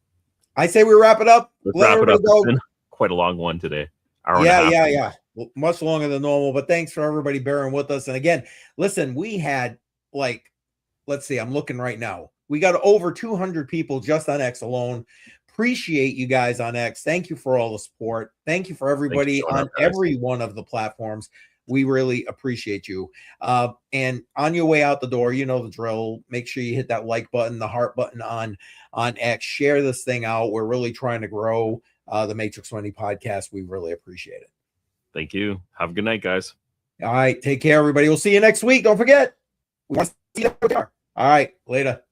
I say we wrap it up. Let's wrap it up. It's been quite a long one today. Yeah. Much longer than normal, but thanks for everybody bearing with us. And again, listen, we had let's see, I'm looking right now. We got over 200 people just on X alone. Appreciate you guys on X. Thank you for all the support. Thank you for everybody on every one of the platforms. We really appreciate you. And on your way out the door, you know the drill. Make sure you hit that like button, the heart button on X. Share this thing out. We're really trying to grow the Matrix Money podcast. We really appreciate it. Thank you. Have a good night, guys. All right. Take care, everybody. We'll see you next week. Don't forget. We want to see you. All right. Later.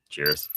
Cheers.